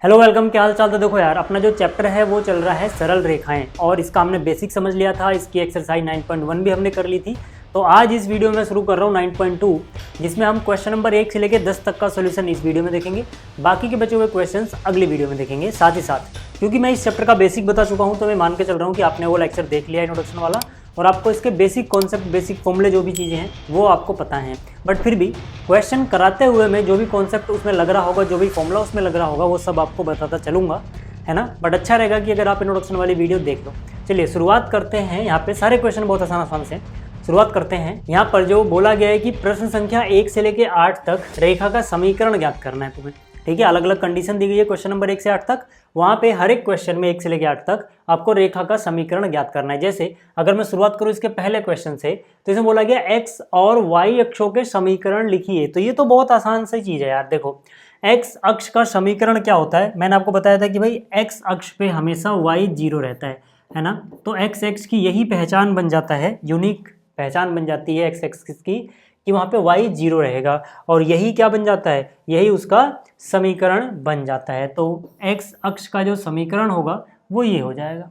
Hello welcome, क्या हाल चाल। तो देखो यार, अपना जो चैप्टर है वो चल रहा है सरल रेखाएं, और इसका हमने बेसिक समझ लिया था। इसकी एक्सरसाइज 9.1 भी हमने कर ली थी। तो आज इस वीडियो में शुरू कर रहा हूँ 9.2, जिसमें हम क्वेश्चन नंबर 1 से लेकर 10 तक का सोल्यूशन इस वीडियो में देखेंगे। बाकी के बचे हुए क्वेश्चंस अगली वीडियो में देखेंगे। साथ ही साथ क्योंकि मैं इस चैप्टर का बेसिक बता चुका हूँ, तो मैं मान के चल रहा हूँ कि आपने वो लेक्चर देख लिया इंट्रोडक्शन वाला, और आपको इसके बेसिक कॉन्सेप्ट, बेसिक फॉर्मूले जो भी चीज़ें हैं वो आपको पता हैं। बट फिर भी क्वेश्चन कराते हुए मैं जो भी कॉन्सेप्ट उसमें लग रहा होगा, जो भी फॉर्मूला उसमें लग रहा होगा, वो सब आपको बताता चलूँगा, है ना। बट अच्छा रहेगा कि अगर आप इंट्रोडक्शन वाली वीडियो देख लो। चलिए शुरुआत करते हैं। यहाँ पे सारे क्वेश्चन बहुत आसान आसान से शुरुआत करते हैं। यहाँ पर जो बोला गया है कि प्रश्न संख्या 1 से लेकर 8 तक रेखा का समीकरण ज्ञात करना है तुम्हें। ठीक है, अलग अलग कंडीशन दी गई है क्वेश्चन नंबर 1 से 8 तक। वहाँ पे हर एक क्वेश्चन में 1 से लेकर 8 तक आपको रेखा का समीकरण ज्ञात करना है। जैसे अगर मैं शुरुआत करूँ इसके पहले क्वेश्चन से, तो इसमें बोला गया x और y अक्षों के समीकरण लिखिए। तो ये तो बहुत आसान सी चीज़ है यार। देखो, x अक्ष का समीकरण क्या होता है, मैंने आपको बताया था कि भाई x अक्ष पे हमेशा y 0 रहता है ना। तो x की यही पहचान बन जाता है, यूनिक पहचान बन जाती है x एक्सिस की, कि वहाँ पे y 0 रहेगा, और यही क्या बन जाता है, यही उसका समीकरण बन जाता है। तो x अक्ष का जो समीकरण होगा वो ये हो जाएगा।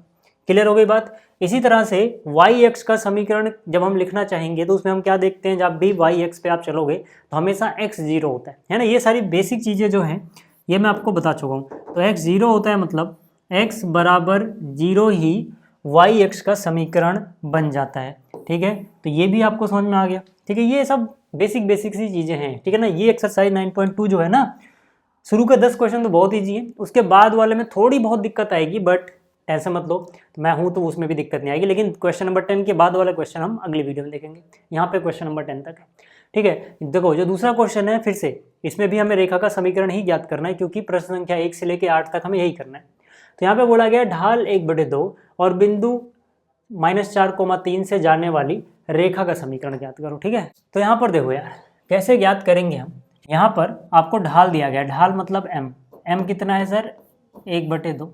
क्लियर हो गई बात। इसी तरह से y अक्ष का समीकरण जब हम लिखना चाहेंगे तो उसमें हम क्या देखते हैं, जब भी y अक्ष पे आप चलोगे तो हमेशा x 0 होता है ना। ये सारी बेसिक चीज़ें जो हैं ये मैं आपको बता चुका हूँ। तो x 0 होता है, मतलब x बराबर 0 ही y अक्ष का समीकरण बन जाता है। ठीक है, तो ये भी आपको समझ में आ गया। ठीक है, ये सब बेसिक सी चीज़ें हैं। ठीक है ना। ये एक्सरसाइज 9.2 जो है ना, शुरू के 10 क्वेश्चन तो बहुत ईजी है, उसके बाद वाले में थोड़ी बहुत दिक्कत आएगी, बट ऐसा मत लो, तो मैं हूँ तो उसमें भी दिक्कत नहीं आएगी। लेकिन क्वेश्चन नंबर 10 के बाद वाला क्वेश्चन हम अगली वीडियो में देखेंगे। यहाँ पे क्वेश्चन नंबर 10 तक है। ठीक है, देखो जो दूसरा क्वेश्चन है, फिर से इसमें भी हमें रेखा का समीकरण ही ज्ञात करना है, क्योंकि प्रश्न संख्या 1 से लेकर 8 तक हमें यही करना है। तो यहाँ पे बोला गया ढाल 1/2 और बिंदु -4,3 से जाने वाली रेखा का समीकरण ज्ञात करो। ठीक है, तो यहाँ पर देखो यार, कैसे ज्ञात करेंगे हम। यहाँ पर आपको ढाल दिया गया, ढाल मतलब m कितना है सर, 1/2।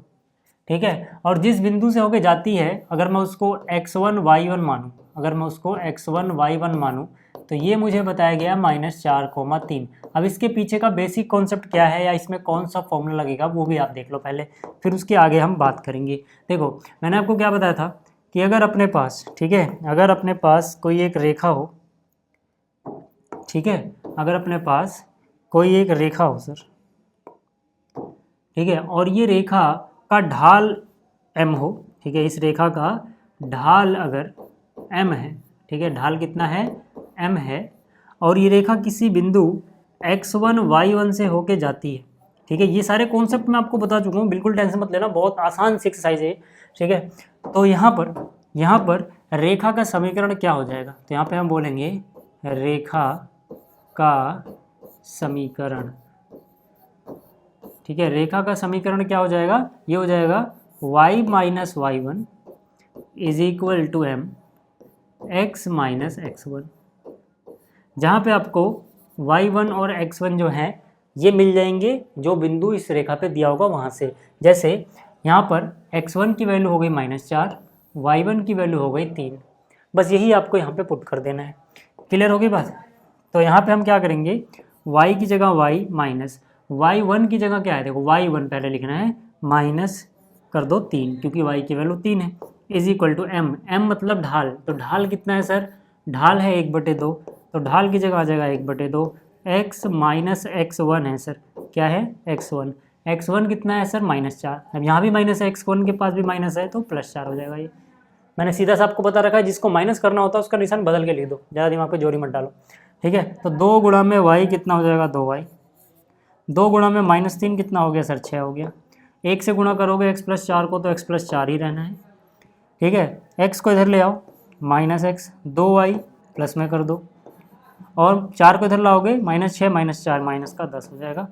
ठीक है, और जिस बिंदु से होके जाती है, अगर मैं उसको x1 y1 मानूँ, अगर मैं उसको x1 y1 मानूँ, तो ये मुझे बताया गया -4,3। अब इसके पीछे का बेसिक कॉन्सेप्ट क्या है, या इसमें कौन सा फॉर्मूला लगेगा, वो भी आप देख लो पहले, फिर उसके आगे हम बात करेंगे। देखो मैंने आपको क्या बताया था कि अगर अपने पास, ठीक है, अगर अपने पास कोई एक रेखा हो, ठीक है, अगर अपने पास कोई एक रेखा हो सर, ठीक है, और ये रेखा का ढाल m हो, ठीक है, इस रेखा का ढाल अगर m है, ठीक है, ढाल कितना है, m है, और ये रेखा किसी बिंदु x1 y1 से होके जाती है। ठीक है, ये सारे कॉन्सेप्ट मैं आपको बता चुका हूँ, बिल्कुल टेंशन मत लेना, बहुत आसान सी एक्सरसाइज है। ठीक है, तो यहाँ पर रेखा का समीकरण क्या हो जाएगा, तो यहाँ पे हम बोलेंगे रेखा का समीकरण। ठीक है, रेखा का समीकरण क्या हो जाएगा, ये हो जाएगा y minus y1 is equal to m x minus x1, जहाँ पे आपको y1 और x1 जो हैं ये मिल जाएंगे जो बिंदु इस रेखा पे दिया होगा वहाँ से। जैसे यहाँ पर x1 की वैल्यू हो गई -4, y1 की वैल्यू हो गई 3। बस यही आपको यहाँ पे पुट कर देना है। क्लियर हो गई बात। तो यहाँ पे हम क्या करेंगे, y की जगह y माइनस y1 की जगह क्या है, देखो y1 पहले लिखना है, माइनस कर दो 3, क्योंकि y की वैल्यू 3 है, इज इक्वल टू m मतलब ढाल। तो ढाल कितना है सर, ढाल है 1/2, तो ढाल की जगह आ जाएगा 1/2, x माइनस x1 है सर, क्या है x1 कितना है सर -4। अब यहाँ भी माइनस है, x1 के पास भी माइनस है, तो +4 हो जाएगा। ये मैंने सीधा सा आपको बता रखा है, जिसको माइनस करना होता है उसका निशान बदल के लिख दो, ज़्यादा दिमाग पे जोरी मत डालो। ठीक है, तो 2 गुणा में y कितना हो जाएगा, 2y, 2 गुणा में -3 कितना हो गया सर, 6 हो गया। 1 से गुणा करोगे x+4 को, तो x+4 ही रहना है। ठीक है, x को इधर ले आओ, -x, 2y प्लस में कर दो, और 4 को इधर लाओगे, -6 -4 माइनस का 10 हो जाएगा,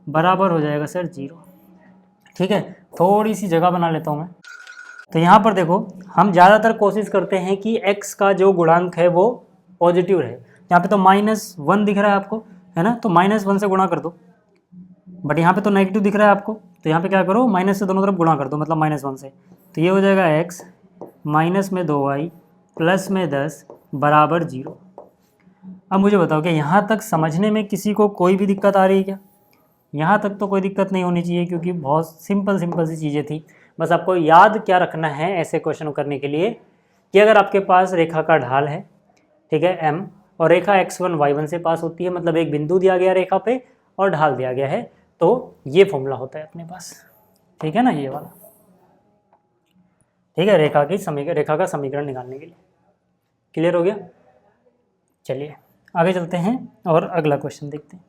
बराबर हो जाएगा सर 0। ठीक है, थोड़ी सी जगह बना लेता हूँ मैं। तो यहाँ पर देखो, हम ज़्यादातर कोशिश करते हैं कि x का जो गुणांक है वो पॉजिटिव रहे। यहाँ पे तो -1 दिख रहा है आपको, है ना, तो -1 से गुणा कर दो। बट यहाँ पे तो नेगेटिव दिख रहा है आपको, तो यहाँ पे क्या करो, माइनस से दोनों तरफ गुणा कर दो, मतलब -1 से। तो ये हो जाएगा x माइनस में 2y प्लस में 10 बराबर 0। अब मुझे बताओ कि यहाँ तक समझने में किसी को कोई भी दिक्कत आ रही है क्या? यहाँ तक तो कोई दिक्कत नहीं होनी चाहिए क्योंकि बहुत सिंपल सी चीज़ें थी। बस आपको याद क्या रखना है ऐसे क्वेश्चन करने के लिए कि अगर आपके पास रेखा का ढाल है, ठीक है, m, और रेखा x1 y1 से पास होती है, मतलब एक बिंदु दिया गया रेखा पे और ढाल दिया गया है, तो ये फॉर्मूला होता है अपने पास, ठीक है ना, ये वाला, ठीक है, रेखा का समीकरण निकालने के लिए। क्लियर हो गया? चलिए आगे चलते हैं और अगला क्वेश्चन देखते हैं।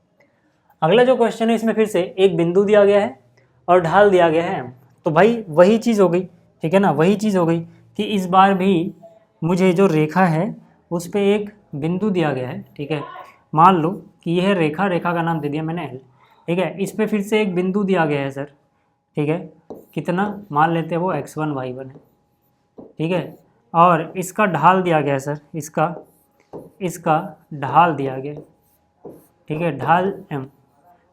अगला जो क्वेश्चन है इसमें फिर से एक बिंदु दिया गया है और ढाल दिया गया है, तो भाई वही चीज़ हो गई, ठीक है ना, वही चीज़ हो गई कि इस बार भी मुझे जो रेखा है उस पर एक बिंदु दिया गया है, ठीक है, मान लो कि यह रेखा का नाम दे दिया मैंने L, ठीक है, इस पर फिर से एक बिंदु दिया गया है सर, ठीक है, कितना मान लेते हैं वो x1 y1 है, ठीक है, और इसका ढाल दिया गया है सर, इसका ढाल दिया गया, ठीक है, ढाल m।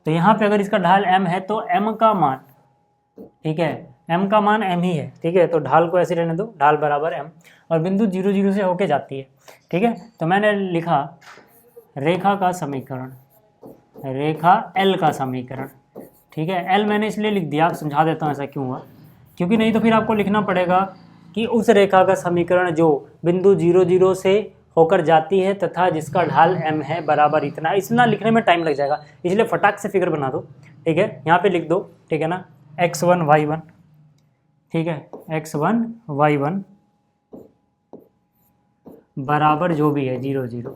तो यहाँ पे अगर इसका ढाल m है तो m का मान, ठीक है, m का मान m ही है, ठीक है, तो ढाल को ऐसे रहने दो, ढाल बराबर m, और बिंदु 0 0 से होके जाती है, ठीक है। तो मैंने लिखा रेखा का समीकरण, रेखा L का समीकरण, ठीक है, L मैंने इसलिए लिख दिया, आप समझा देता हूँ ऐसा क्यों हुआ, क्योंकि नहीं तो फिर आपको लिखना पड़ेगा कि उस रेखा का समीकरण जो बिंदु 0 0 से होकर जाती है तथा जिसका ढाल m है बराबर इतना लिखने में टाइम लग जाएगा, इसलिए फटाक से फिगर बना दो, ठीक है, यहाँ पे लिख दो, ठीक है ना, x1 y1, ठीक है, x1 y1 बराबर जो भी है 0 0,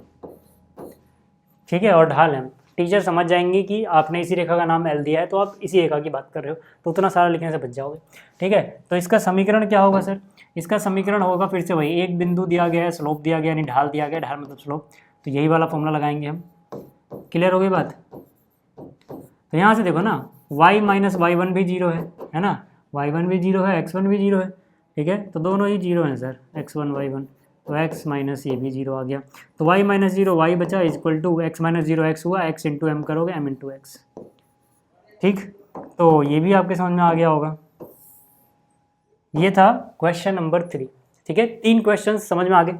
ठीक है, और ढाल m। टीचर समझ जाएंगे कि आपने इसी रेखा का नाम L दिया है तो आप इसी रेखा की बात कर रहे हो, तो उतना सारा लिखने से बच जाओगे, ठीक है। तो इसका समीकरण क्या होगा सर? इसका समीकरण होगा फिर से वही, एक बिंदु दिया गया है, स्लोप दिया गया, यानी ढाल दिया गया, ढाल मतलब स्लोप, तो यही वाला फॉर्मूला लगाएंगे हम। क्लियर हो गई बात? तो यहाँ से देखो ना, y माइनस y1 भी 0 है ना, y1 भी 0 है, x1 भी 0 है, ठीक है, तो दोनों ही 0 हैं सर, x1 y1, तो x माइनस ये भी 0 आ गया, तो y माइनस 0 y बचा equal to x minus 0 x हुआ, x इंटू एम करोगे m इंटू एक्स, ठीक। तो ये भी आपके समझ में आ गया होगा। ये था क्वेश्चन नंबर 3, ठीक है, 3 क्वेश्चन समझ में आ गए।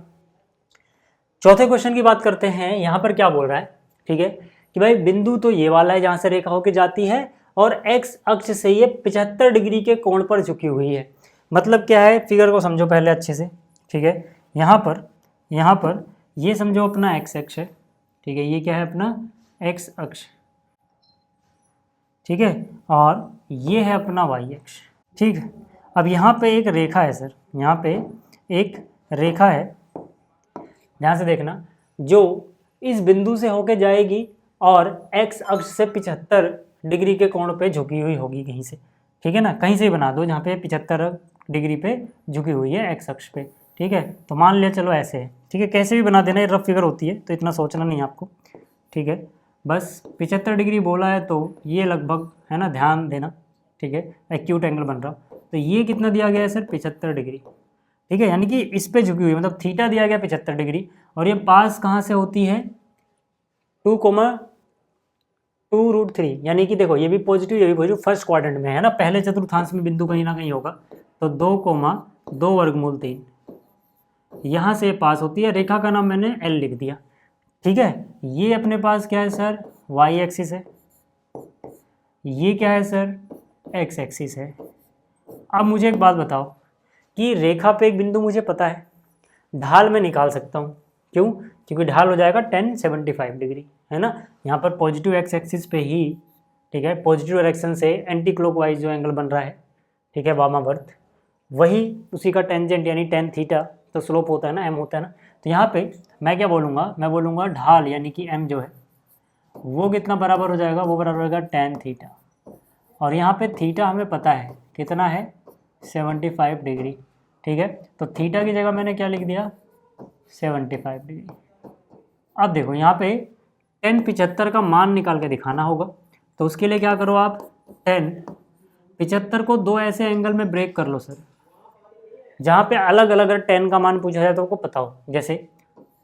चौथे क्वेश्चन की बात करते हैं। यहाँ पर क्या बोल रहा है, ठीक है, कि भाई बिंदु तो ये वाला है जहाँ से रेखा होके जाती है और x अक्ष से ये 75 डिग्री के कोण पर झुकी हुई है। मतलब क्या है, फिगर को समझो पहले अच्छे से, ठीक है। यहाँ पर ये समझो अपना x अक्ष है, ठीक है, ये क्या है अपना x अक्ष, ठीक है, और ये है अपना y अक्ष, ठीक। अब यहाँ पे एक रेखा है सर, यहाँ पे एक रेखा है, ध्यान से देखना, जो इस बिंदु से होके जाएगी और x अक्ष से 75 डिग्री के कोण पे झुकी हुई होगी कहीं से, ठीक है ना, कहीं से ही बना दो जहाँ पे 75 डिग्री पे झुकी हुई है x अक्ष पे, ठीक है। तो मान लिया चलो ऐसे है, ठीक है, कैसे भी बना देना, ये रफ फिगर होती है तो इतना सोचना नहीं आपको, ठीक है। बस 75 डिग्री बोला है तो ये लगभग है ना, ध्यान देना, ठीक है, एक्यूट एंगल बन रहा, तो ये कितना दिया गया है सर 75 डिग्री, ठीक है, यानी कि इस पे झुकी हुई, मतलब थीटा दिया गया 75 डिग्री, और ये पास कहाँ से होती है 2,2√3, यानी कि देखो ये भी पॉजिटिव ये भी पॉजिटिव, फर्स्ट क्वाड्रेंट में है ना, पहले चतुर्थांश में बिंदु कहीं ना कहीं होगा, तो 2,2√3 यहाँ से पास होती है। रेखा का नाम मैंने L लिख दिया, ठीक है। ये अपने पास क्या है सर, y एक्सिस है, ये क्या है सर, x एक्सिस है। अब मुझे एक बात बताओ कि रेखा पे एक बिंदु मुझे पता है, ढाल मैं निकाल सकता हूँ, क्यों? क्योंकि ढाल हो जाएगा 1075 डिग्री, है ना, यहाँ पर पॉजिटिव x एक्सिस पे ही, ठीक है, पॉजिटिव डायरेक्शन से एंटी क्लॉकवाइज जो एंगल बन रहा है, ठीक है, वामावर्त, वही उसी का टेंजेंट यानी tan थीटा, तो स्लोप होता है ना, m होता है ना। तो यहाँ पे मैं क्या बोलूँगा, मैं बोलूँगा ढाल यानी कि m जो है वो कितना बराबर हो जाएगा, वो बराबर होगा tan थीटा, और यहाँ पे थीटा हमें पता है कितना है 75 डिग्री, ठीक है। तो थीटा की जगह मैंने क्या लिख दिया 75 डिग्री। अब देखो यहाँ पे tan 75 का मान निकाल के दिखाना होगा, तो उसके लिए क्या करो आप, tan 75 को दो ऐसे एंगल में ब्रेक कर लो सर, जहाँ पे अलग अलग अगर tan का मान पूछा जाए तो आपको पता हो, जैसे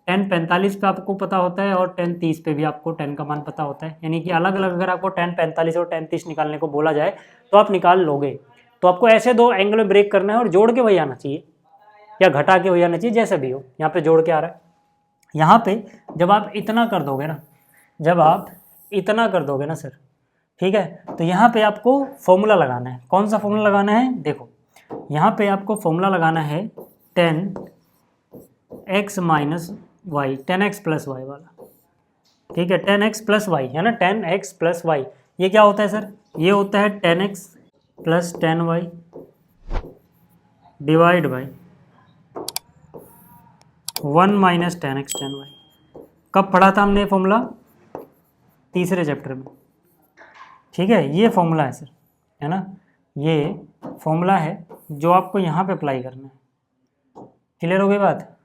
tan 45 पे आपको पता होता है और tan 30 पे भी आपको tan का मान पता होता है, यानी कि अलग अलग अगर आपको tan 45 और tan 30 निकालने को बोला जाए तो आप निकाल लोगे। तो आपको ऐसे दो एंगल में ब्रेक करना है और जोड़ के वही आना चाहिए या घटा के वही आना चाहिए, जैसे भी हो। यहाँ पे जोड़ के आ रहा है, यहाँ पे जब आप इतना कर दोगे ना, जब आप इतना कर दोगे ना सर, ठीक है, तो यहाँ पे आपको फॉर्मूला लगाना है। कौन सा फॉर्मूला लगाना है? देखो यहाँ पे आपको फॉर्मूला लगाना है 10x minus Y, 10x plus Y वाला। ठीक है, 10x प्लस वाई है ना, 10x प्लस वाई। ये क्या होता है सर? ये होता है 10x plus 10y divide by 1 minus 10x 10y। कब पढ़ा था हमने ये फॉर्मूला? तीसरे चैप्टर में। ठीक है, ये फॉर्मूला है सर, है ना, ये फॉर्मूला है जो आपको यहाँ पे अप्लाई करना है। क्लियर हो गई बात?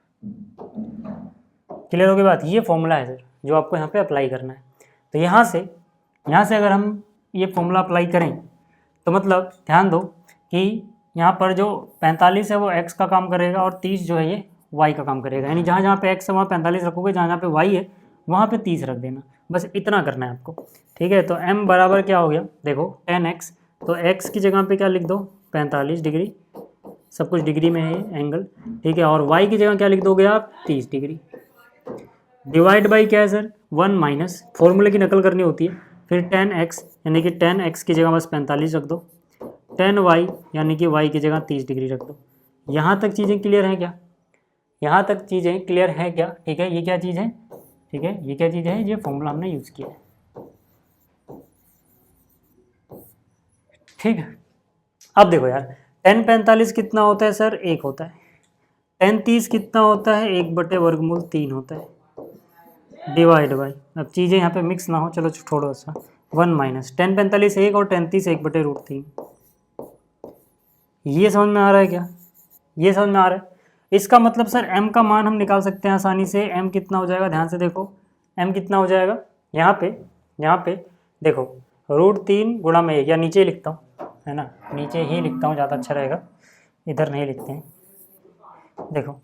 क्लियर हो गई बात? ये फॉर्मूला है सर जो आपको यहाँ पे अप्लाई करना है। तो यहाँ से अगर हम ये फॉर्मूला अप्लाई करें तो मतलब ध्यान दो कि यहाँ पर जो 45 है वो x का काम करेगा और 30 जो है ये y का काम करेगा। यानी जहाँ जहाँ पे x है वहाँ 45 रखोगे, जहाँ जहाँ पे y है वहाँ पे 30 रख देना। बस इतना करना है आपको। ठीक है, तो m बराबर क्या हो गया? देखो 10x, तो x की जगह पे क्या लिख दो? 45 डिग्री, सब कुछ डिग्री में है ये एंगल। ठीक है, और y की जगह क्या लिख दोगे आप? 30 डिग्री। डिवाइड बाई क्या है सर? 1 माइनस, फॉर्मूले की नकल करनी होती है। फिर 10x यानी कि 10x की जगह बस 45 रख दो, 10y यानी कि y की जगह 30 डिग्री रख दो। यहाँ तक चीज़ें क्लियर हैं क्या? यहाँ तक चीज़ें क्लियर हैं क्या? ठीक है, ये क्या चीज़ है? ठीक है, ये क्या चीज़ है? ये फॉर्मूला हमने यूज़ किया है। ठीक है, अब देखो यार 10 45 कितना होता है सर? 1 होता है। 10 30 कितना होता है? 1/वर्गमूल 3 होता है डिवाइड बाई, अब चीज़ें यहाँ पे मिक्स ना हो, चलो छोड़ो सा, 1 माइनस 10 45 1 और 10 30 1/√3। ये समझ में आ रहा है क्या? ये समझ में आ रहा है? इसका मतलब सर m का मान हम निकाल सकते हैं आसानी से। m कितना हो जाएगा? ध्यान से देखो m कितना हो जाएगा। यहाँ पे देखो √3 गुणा में 1, या नीचे ही लिखता हूँ, है ना, नीचे ही लिखता हूँ, ज़्यादा अच्छा रहेगा, इधर नहीं लिखते हैं। देखो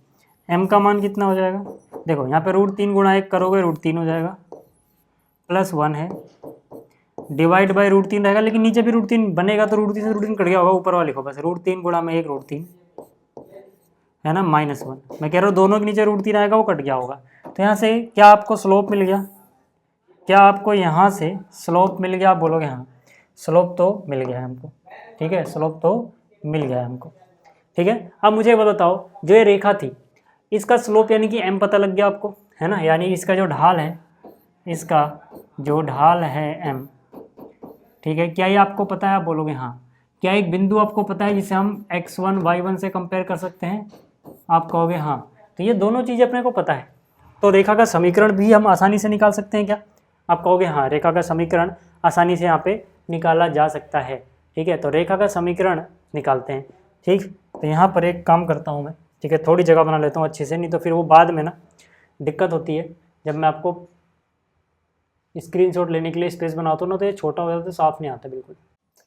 m का मान कितना हो जाएगा? देखो यहाँ पे √3 गुणा 1 करोगे √3 हो जाएगा, प्लस 1 है, डिवाइड बाई √3 रहेगा, लेकिन नीचे भी √3 बनेगा तो √3 से √3 कट गया होगा, ऊपर वाला लिखो बस, √3 गुणा में 1 √3 है ना, -1। मैं कह रहा हूँ दोनों के नीचे √3 आएगा, वो कट गया होगा। तो यहाँ से क्या आपको स्लोप मिल गया? क्या आपको यहाँ से स्लोप मिल गया? आप बोलोगे हाँ, स्लोप तो मिल गया है हमको। ठीक है, स्लोप तो मिल गया है हमको। ठीक है, अब मुझे ये बताओ, जो ये रेखा थी इसका स्लोप यानी कि m पता लग गया आपको, है ना, यानी इसका जो ढाल है, इसका जो ढाल है m, ठीक है, क्या ये आपको पता है? आप बोलोगे हाँ। क्या एक बिंदु आपको पता है जिसे हम x1 y1 से कंपेयर कर सकते हैं? आप कहोगे हाँ। तो ये दोनों चीज़ें अपने को पता है, तो रेखा का समीकरण भी हम आसानी से निकाल सकते हैं क्या? आप कहोगे हाँ, रेखा का समीकरण आसानी से यहाँ पे निकाला जा सकता है। ठीक है, तो रेखा का समीकरण निकालते हैं। ठीक, तो यहाँ पर एक काम करता हूँ मैं, ठीक है, थोड़ी जगह बना लेता हूँ अच्छे से, नहीं तो फिर वो बाद में ना दिक्कत होती है जब मैं आपको स्क्रीनशॉट लेने के लिए स्पेस बनाता हूँ ना, तो ये छोटा हो जाता है, तो साफ नहीं आता बिल्कुल।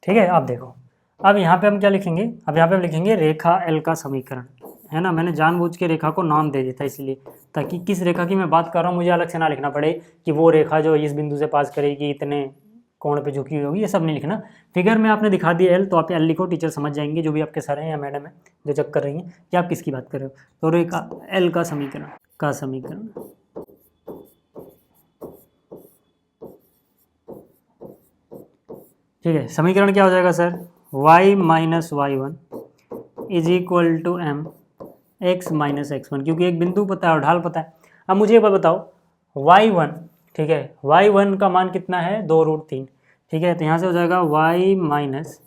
ठीक है, आप देखो, अब यहाँ पे हम क्या लिखेंगे? अब यहाँ पे हम लिखेंगे रेखा L का समीकरण, है ना। मैंने जानबूझ के रेखा को नाम दे दिया था इसलिए, ताकि किस रेखा की मैं बात कर रहा हूँ मुझे अलग से ना लिखना पड़े कि वो रेखा जो इस बिंदु से पास करेगी, इतने कोण पे झुकी हुई होगी, ये सब नहीं लिखना। फिगर में आपने दिखा दिया L, तो आप L लिखो, टीचर समझ जाएंगे, जो भी आपके सर हैं या मैडम है जो चेक कर रही हैं कि आप किसकी बात कर रहे हो। तो रेखा L का समीकरण ठीक है, समीकरण क्या हो जाएगा sir? y minus y1 is equal to m x minus x1, क्योंकि एक बिंदु पता है और ढाल पता है। अब मुझे एक बात बताओ, y1, ठीक है, y1 का मान कितना है? 2√3। ठीक है, तो यहाँ से हो जाएगा y minus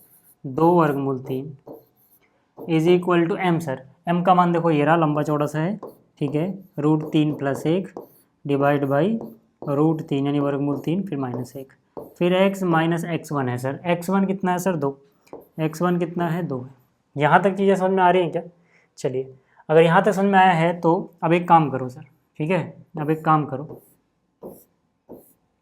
2√3 is equal to m। Sir m का मान देखो ये रहा, लंबा चौड़ा सा है, ठीक है, √3 + 1 डिवाइड बाई √3 यानी √3 फिर -1, फिर x माइनस x1 है सर। x1 कितना है सर? 2। x1 कितना है? 2 है। यहाँ तक चीज़ें समझ में आ रही हैं क्या? चलिए, अगर यहाँ तक समझ में आया है तो अब एक काम करो सर, ठीक है, अब एक काम करो,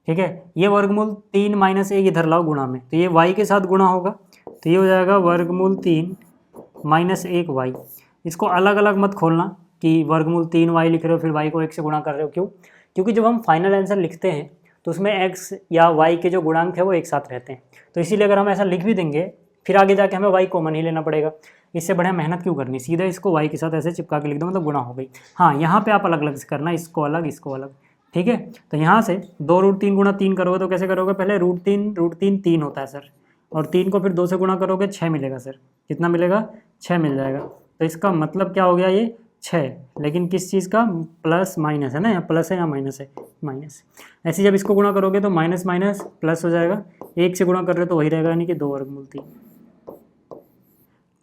ठीक है, ये √3 - 1 इधर लाओ गुणा में, तो ये y के साथ गुणा होगा, तो ये हो जाएगा √3 - 1 y। इसको अलग अलग मत खोलना कि √3 y लिख रहे हो फिर y को 1 से गुणा कर रहे हो, क्यों? क्योंकि जब हम फाइनल आंसर लिखते हैं तो उसमें x या y के जो गुणांक है वो एक साथ रहते हैं, तो इसीलिए अगर हम ऐसा लिख भी देंगे फिर आगे जाके हमें y कॉमन ही लेना पड़ेगा। इससे बढ़िया मेहनत क्यों करनी, सीधा इसको y के साथ ऐसे चिपका के लिख दो, मतलब गुणा हो गई। हाँ, यहाँ पे आप अलग अलग से करना, इसको अलग इसको अलग, ठीक है। तो यहाँ से 2√3 गुणा 3 करोगे तो कैसे करोगे, पहले √3 3 होता है सर, और 3 को फिर 2 से गुणा करोगे 6 मिलेगा सर। कितना मिलेगा, 6 मिल जाएगा। तो इसका मतलब क्या हो गया, ये 6, लेकिन किस चीज़ का, प्लस माइनस है ना, यहाँ प्लस है या माइनस है, माइनस। ऐसे जब इसको गुणा करोगे तो माइनस माइनस प्लस हो जाएगा, 1 से गुणा कर रहे हो तो वही रहेगा, यानी कि 2√3।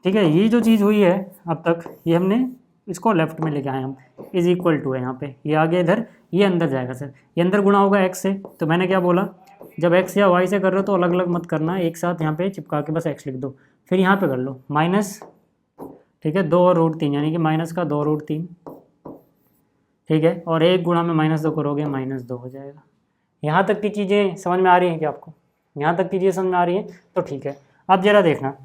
ठीक है, ये जो चीज़ हुई है अब तक, ये हमने इसको लेफ्ट में लेके आए हम, इज इक्वल टू है यहाँ पे, ये आगे इधर, ये अंदर जाएगा सर, ये अंदर गुणा होगा x से। तो मैंने क्या बोला, जब x या y से कर रहे हो तो अलग अलग मत करना, एक साथ यहाँ पे चिपका के बस x लिख दो, फिर यहाँ पे कर लो माइनस, ठीक है, 2√3 यानी कि माइनस का 2√3, ठीक है, और 1 गुणा में -2 करोगे -2 हो जाएगा। यहाँ तक की चीज़ें समझ में आ रही हैं क्या आपको, यहाँ तक की चीज़ें समझ में आ रही हैं तो ठीक है। अब जरा देखना,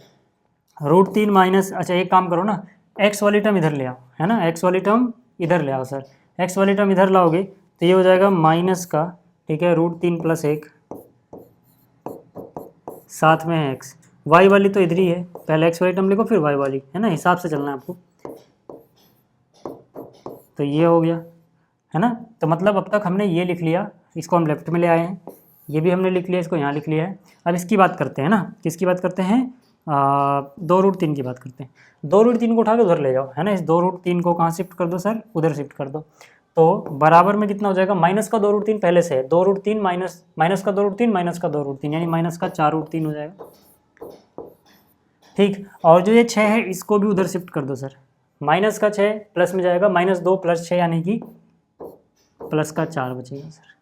√3 माइनस, अच्छा एक काम करो ना, x वाली टर्म इधर ले आओ, है ना, x वाली टर्म इधर ले आओ सर, x वाली टर्म इधर लाओगे तो ये हो जाएगा माइनस का, ठीक है, √3 + 1, साथ में है x, y वाली तो इधर ही है, पहले x वाली टर्म लिखो फिर y वाली, है ना, हिसाब से चलना है आपको। तो ये हो गया, है ना। तो मतलब अब तक हमने ये लिख लिया, इसको हम लेफ्ट में ले आए हैं, ये भी हमने लिख लिया, इसको यहाँ लिख लिया है। अब इसकी बात करते हैं ना, किसकी बात करते हैं, 2√3 की बात करते हैं। 2√3 को उठा के उधर ले जाओ, है ना, इस 2√3 को कहाँ शिफ्ट कर दो सर, उधर शिफ्ट कर दो। तो बराबर में कितना हो जाएगा, माइनस का 2√3 पहले से है, 2√3 माइनस का 2√3 माइनस का 2√3 यानी माइनस का 4√3 हो जाएगा, ठीक। और जो ये 6 है इसको भी उधर शिफ्ट कर दो सर, माइनस का 6 प्लस में जाएगा, -2 + 6 यानी कि प्लस का 4 बचेगा सर।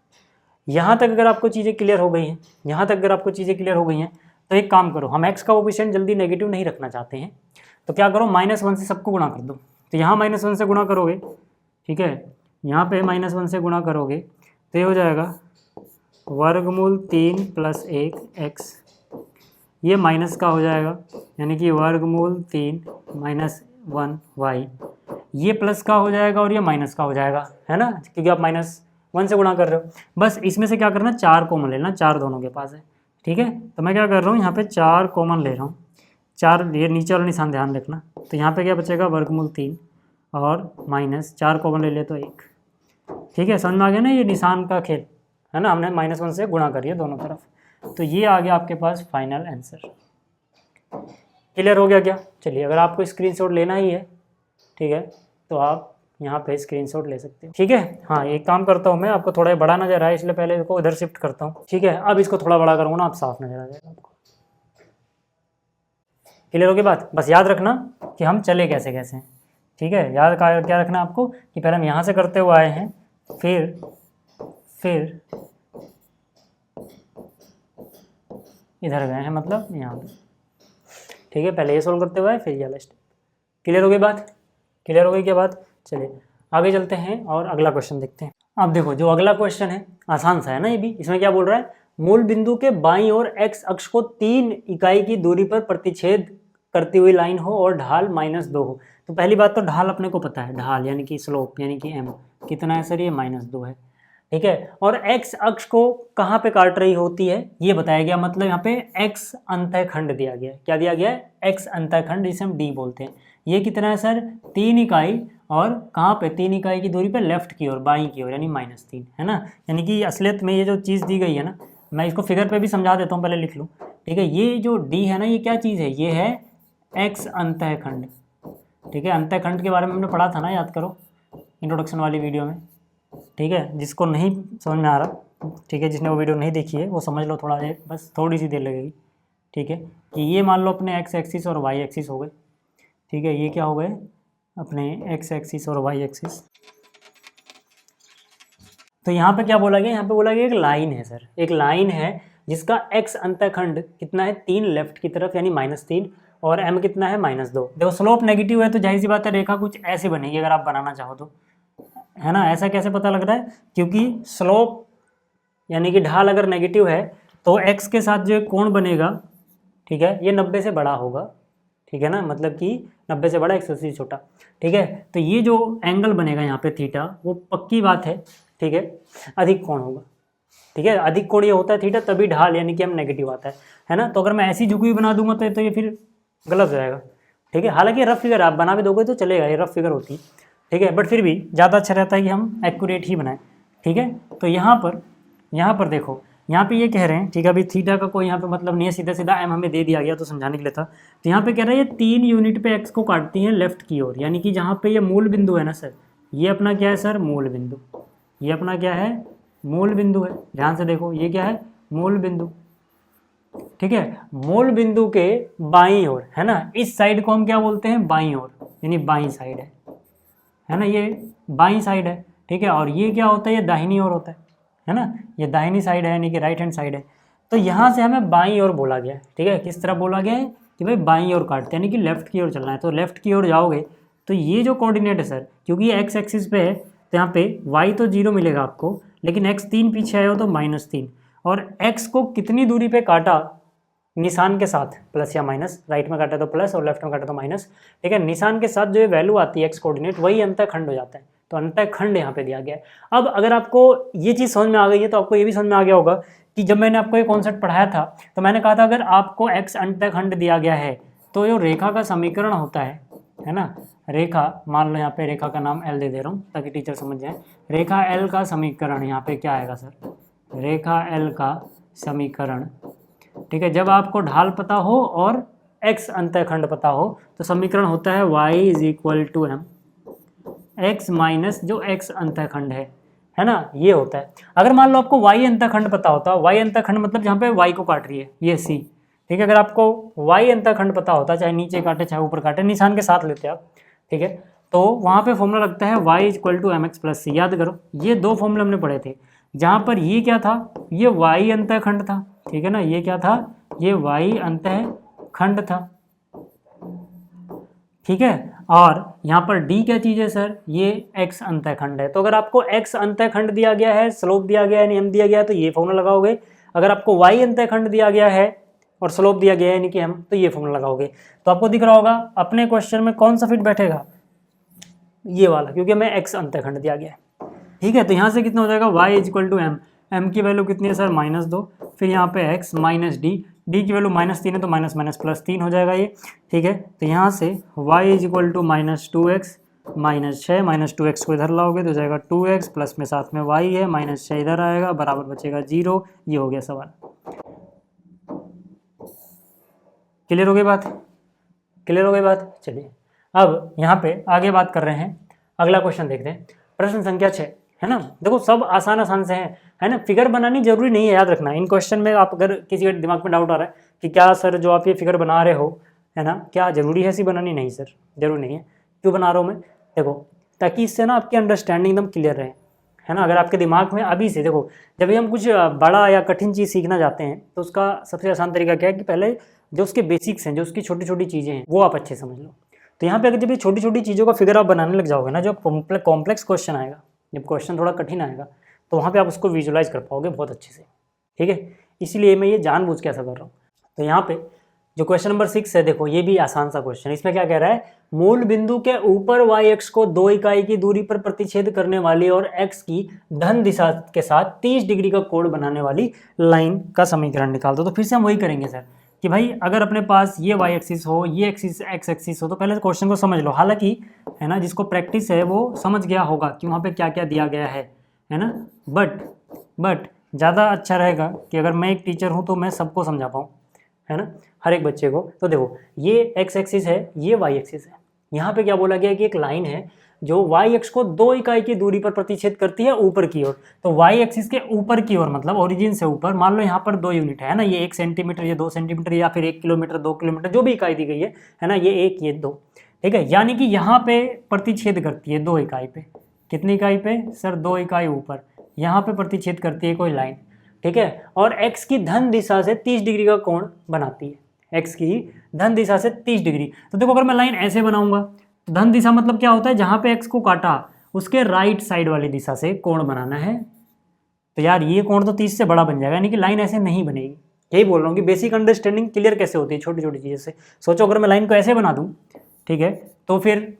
यहाँ तक अगर आपको चीज़ें क्लियर हो गई हैं, यहाँ तक अगर आपको चीज़ें क्लियर हो गई हैं तो एक काम करो, हम x का कोएफिशिएंट जल्दी नेगेटिव नहीं रखना चाहते हैं, तो क्या करो, -1 से सबको गुणा कर दो। तो यहाँ -1 से गुणा करोगे, ठीक है, यहाँ पे -1 से गुणा करोगे तो ये हो जाएगा √3 + 1 x, ये माइनस का हो जाएगा यानी कि √3 - 1 y, ये प्लस का हो जाएगा और ये माइनस का हो जाएगा, है ना, क्योंकि आप -1 से गुणा कर रहे हो। बस इसमें से क्या करना, 4 कॉमन लेना, 4 दोनों के पास है, ठीक है। तो मैं क्या कर रहा हूँ, यहाँ पे 4 कॉमन ले रहा हूँ, 4, ये नीचे वाला निशान ध्यान रखना। तो यहाँ पे क्या बचेगा, √3 और -4 कॉमन ले ले तो 1, ठीक है, समझ में आ गया ना, ये निशान का खेल है ना, हमने -1 से गुणा करिए दोनों तरफ। तो ये आ गया आपके पास फाइनल आंसर। क्लियर हो गया क्या, चलिए अगर आपको स्क्रीनशॉट लेना ही है, ठीक है, तो आप यहाँ पे स्क्रीनशॉट ले सकते हो, ठीक है। हाँ, एक काम करता हूँ मैं, आपको थोड़ा बड़ा नजर आया इसलिए पहले इसको इधर शिफ्ट करता हूँ, ठीक है। अब इसको थोड़ा बड़ा करूँगा ना, आप साफ नजर आ जाएगा आपको। क्लियर हो गई बात, बस याद रखना कि हम चले कैसे कैसे हैं, ठीक है। याद क्या रखना आपको कि पहले हम यहाँ से करते हुए आए हैं, फिर इधर गए हैं, मतलब यहाँ पे, ठीक है, पहले ये सोल्व करते हुए आए फिर ये वाला स्टेप। क्लियर हो गई बात, क्लियर हो गई क्या बात, चलिए आगे चलते हैं और अगला क्वेश्चन देखते हैं। अब देखो जो अगला क्वेश्चन है आसान सा है ना, ये भी, इसमें क्या बोल रहा है, मूल बिंदु के बाईं ओर x अक्ष को 3 इकाई की दूरी पर प्रतिच्छेद करती हुई लाइन हो और ढाल -2 हो। तो पहली बात तो ढाल अपने को पता है, ढाल यानी कि स्लोप यानी कि m कितना है सर, ये -2 है, ठीक है। और x अक्ष को कहाँ पे काट रही होती है ये बताया गया, मतलब यहाँ पे x अंतःखंड दिया गया है, क्या दिया गया है, x अंतःखंड, जिसे हम d बोलते हैं। ये कितना है सर, 3 इकाई, और कहाँ पे, 3 इकाई की दूरी पे लेफ्ट की ओर, बाईं की ओर, यानी -3, है ना। यानी कि असलियत में ये जो चीज़ दी गई है ना, मैं इसको फिगर पे भी समझा देता हूँ, पहले लिख लूँ, ठीक है। ये जो d है ना, ये क्या चीज़ है, ये है x अंतःखंड, ठीक है। अंतःखंड के बारे में हमने पढ़ा था ना, याद करो इंट्रोडक्शन वाली वीडियो में, ठीक है। जिसको नहीं समझ में आ रहा, ठीक है, जिसने वो वीडियो नहीं देखी है वो समझ लो, थोड़ा देर, बस थोड़ी सी देर लगेगी, ठीक है। कि ये मान लो अपने x एक्सिस और y एक्सिस हो गए, ठीक है, ये क्या हो गए अपने x एक्सिस और y एक्सिस। तो यहाँ पे क्या बोला गया, यहाँ पे बोला गया एक लाइन है सर, एक लाइन है जिसका x अंतःखंड कितना है, 3 लेफ्ट की तरफ यानी -3, और m कितना है, -2। देखो स्लोप नेगेटिव है तो जाहिर सी बात है रेखा कुछ ऐसे बनेगी अगर आप बनाना चाहो तो, है ना। ऐसा कैसे पता लग रहा है, क्योंकि स्लोप यानी कि ढाल अगर नेगेटिव है तो x के साथ जो कोण बनेगा, ठीक है, ये 90 से बड़ा होगा, ठीक है ना, मतलब कि 90 से बड़ा 180 से छोटा, ठीक है। तो ये जो एंगल बनेगा यहाँ पे थीटा, वो पक्की बात है, ठीक है, अधिक कोण होगा, ठीक है। अधिक कोण ये होता है थीटा, तभी ढाल यानी कि हम नेगेटिव आता है ना। तो अगर मैं ऐसी झुकी हुई बना दूंगा तो ये फिर गलत हो जाएगा, ठीक है। हालांकि रफ फिगर आप बना भी दोगे तो चलेगा, ये रफ फिगर होती है, ठीक है, बट फिर भी ज़्यादा अच्छा रहता है कि हम एक्यूरेट ही बनाएं, ठीक है। तो यहाँ पर देखो, यहाँ पे ये कह रहे हैं, ठीक है, अभी थीटा का कोई यहाँ पे मतलब नहीं है, सीधा सीधा एम हमें दे दिया गया तो समझाने के लिए था। तो यहाँ पे कह रहा है ये 3 यूनिट पे एक्स को काटती हैं लेफ्ट की ओर, यानी कि जहाँ पे ये मूल बिंदु है ना सर, ये अपना क्या है सर, मूल बिंदु, ये अपना क्या है, मूल बिंदु है। ध्यान से देखो, ये क्या है, मूल बिंदु, ठीक है। मूल बिंदु के बाईं ओर, है ना, इस साइड को हम क्या बोलते हैं, बाईं ओर, यानी बाईं साइड है ना, ये बाईं साइड है, ठीक है। और ये क्या होता है, ये दाहिनी ओर होता है ना, ये दाहिनी साइड है, यानी कि राइट हैंड साइड है। तो यहाँ से हमें बाईं ओर बोला गया है, ठीक है। किस तरह बोला गया है कि भाई बाईं ओर काटते हैं, यानी कि लेफ्ट की ओर चलना है। तो लेफ्ट की ओर जाओगे तो ये जो कोऑर्डिनेट है सर, क्योंकि ये एक्स एक्सिस पे है तो यहाँ पे वाई तो 0 मिलेगा आपको, लेकिन एक्स 3 पीछे आए हो तो -3, और एक्स को कितनी दूरी पे काटा, निशान के साथ, प्लस या माइनस, राइट में काटा तो प्लस और लेफ्ट में काटा तो माइनस, ठीक है। निशान के साथ जो ये वैल्यू आती है एक्स कोऑर्डिनेट, वही अंतःखंड हो जाता है। तो अंतःखंड यहाँ पे दिया गया है। अब अगर आपको ये चीज़ समझ में आ गई है तो आपको ये भी समझ में आ गया होगा कि जब मैंने आपको ये कॉन्सेप्ट पढ़ाया था तो मैंने कहा था अगर आपको एक्स अंतःखंड दिया गया है तो जो रेखा का समीकरण होता है ना, रेखा, मान लो यहाँ पे रेखा का नाम एल दे रहा हूँ ताकि टीचर समझ जाए। रेखा एल का समीकरण यहाँ पे क्या आएगा सर, रेखा एल का समीकरण, ठीक है। जब आपको ढाल पता हो और एक्स अंतःखंड पता हो तो समीकरण होता है y = m, x माइनस जो x अंतःखंड है ना, ये होता है। अगर मान लो आपको y अंतःखंड पता होता, y अंतःखंड मतलब जहाँ पे y को काट रही है ये c, ठीक है। अगर आपको y अंतःखंड पता होता, चाहे नीचे काटे चाहे ऊपर काटे, निशान के साथ लेते आप, ठीक है, तो वहाँ पे फॉर्मूला लगता है y = mx + c। याद करो, ये 2 फॉर्मूले हमने पढ़े थे, जहाँ पर ये क्या था, ये y अंतःखंड था, ठीक है ना, ये क्या था, ये y अंतःखंड था, ठीक है। और यहाँ पर d क्या चीज़ है सर, ये x अंतःखंड है। तो अगर आपको x अंतःखंड दिया गया है, स्लोप दिया गया है, यानी m दिया गया है, तो ये फॉर्मूला लगाओगे। अगर आपको y अंतःखंड दिया गया है और स्लोप दिया गया है यानी कि m, तो ये फॉर्मूला लगाओगे। तो आपको दिख रहा होगा अपने क्वेश्चन में कौन सा फिट बैठेगा, ये वाला, क्योंकि हमें x अंतःखंड दिया गया है, ठीक है। तो यहाँ से कितना हो जाएगा, y = m, m की वैल्यू कितनी है सर, -2, फिर यहाँ पे x माइनस d की वैल्यू -3 है तो माइनस +3 हो जाएगा ये, ठीक है। तो यहाँ से y = -2x -6, -2x को इधर लाओगे तो जाएगा 2x, प्लस में साथ में y है, -6 इधर आएगा, बराबर बचेगा 0। ये हो गया सवाल। क्लियर हो गई बात, क्लियर हो गई बात। चलिए अब यहाँ पे आगे बात कर रहे हैं, अगला क्वेश्चन देखते हैं, प्रश्न संख्या 6, है ना। देखो सब आसान से है ना, फिगर बनानी जरूरी नहीं है, याद रखना। इन क्वेश्चन में आप अगर किसी के दिमाग में डाउट आ रहा है कि क्या सर जो आप ये फिगर बना रहे हो, है ना, क्या जरूरी है ऐसी बनानी, नहीं सर जरूरी नहीं है। क्यों बना रहा हूँ मैं, देखो ताकि इससे ना आपकी अंडरस्टैंडिंग एकदम क्लियर रहे, है ना। अगर आपके दिमाग में अभी से, देखो जब भी हम कुछ बड़ा या कठिन चीज़ सीखना चाहते हैं तो उसका सबसे आसान तरीका क्या है कि पहले जो उसके बेसिक्स हैं, जो उसकी छोटी छोटी चीज़ें हैं, वो आप अच्छे समझ लो। तो यहाँ पे अगर जब ये छोटी छोटी चीज़ों का फिगर आप बनाने लग जाओगे ना, जो कॉम्प्लेक्स क्वेश्चन आएगा, जब क्वेश्चन थोड़ा कठिन आएगा तो वहाँ पे आप उसको विजुलाइज कर पाओगे बहुत अच्छे से, ठीक है। इसीलिए मैं ये जानबूझ के ऐसा कर रहा हूँ। तो यहाँ पे जो क्वेश्चन नंबर 6 है, देखो ये भी आसान सा क्वेश्चन। इसमें क्या कह रहा है, मूल बिंदु के ऊपर y अक्ष को 2 इकाई की दूरी पर प्रतिच्छेद करने वाली और x की धन दिशा के साथ 30 डिग्री का कोण बनाने वाली लाइन का समीकरण निकाल दो। तो फिर से हम वही करेंगे सर कि भाई अगर अपने पास ये y एक्सिस हो, ये एक्सिस x एक्सिस हो, तो पहले क्वेश्चन को समझ लो। हालांकि है ना, जिसको प्रैक्टिस है वो समझ गया होगा कि वहाँ पे क्या क्या दिया गया है ना, बट ज़्यादा अच्छा रहेगा कि अगर मैं एक टीचर हूँ तो मैं सबको समझा पाऊँ, है ना, हर एक बच्चे को। तो देखो ये x एक्सिस है, ये y एक्सिस है। यहाँ पे क्या बोला गया है कि एक लाइन है जो y अक्ष को 2 इकाई की दूरी पर प्रतिच्छेद करती है ऊपर की ओर। तो y एक्सिस के ऊपर की ओर मतलब ओरिजिन से ऊपर, मान लो यहाँ पर 2 यूनिट है ना, ये 1 सेंटीमीटर, ये 2 सेंटीमीटर, या फिर 1 किलोमीटर, 2 किलोमीटर, जो भी इकाई दी गई है ना, ये 1 ये 2, ठीक है। यानी कि यहाँ पे प्रतिच्छेद करती है 2 इकाई पे। कितनी इकाई पे सर, 2 इकाई ऊपर, यहाँ पे प्रतिच्छेद करती है कोई लाइन, ठीक है। और x की धन दिशा से 30 डिग्री का कोण बनाती है, x की धन दिशा से 30 डिग्री। तो देखो अगर मैं लाइन ऐसे बनाऊंगा तो धन दिशा मतलब क्या होता है, जहाँ पे x को काटा उसके राइट साइड वाली दिशा से कोण बनाना है। तो यार ये कोण तो 30 से बड़ा बन जाएगा, यानी कि लाइन ऐसे नहीं बनेगी। यही बोल रहा हूँ कि बेसिक अंडरस्टैंडिंग क्लियर कैसे होती है छोटी छोटी चीज़ों से। सोचो अगर मैं लाइन को ऐसे बना दूँ, ठीक है, तो फिर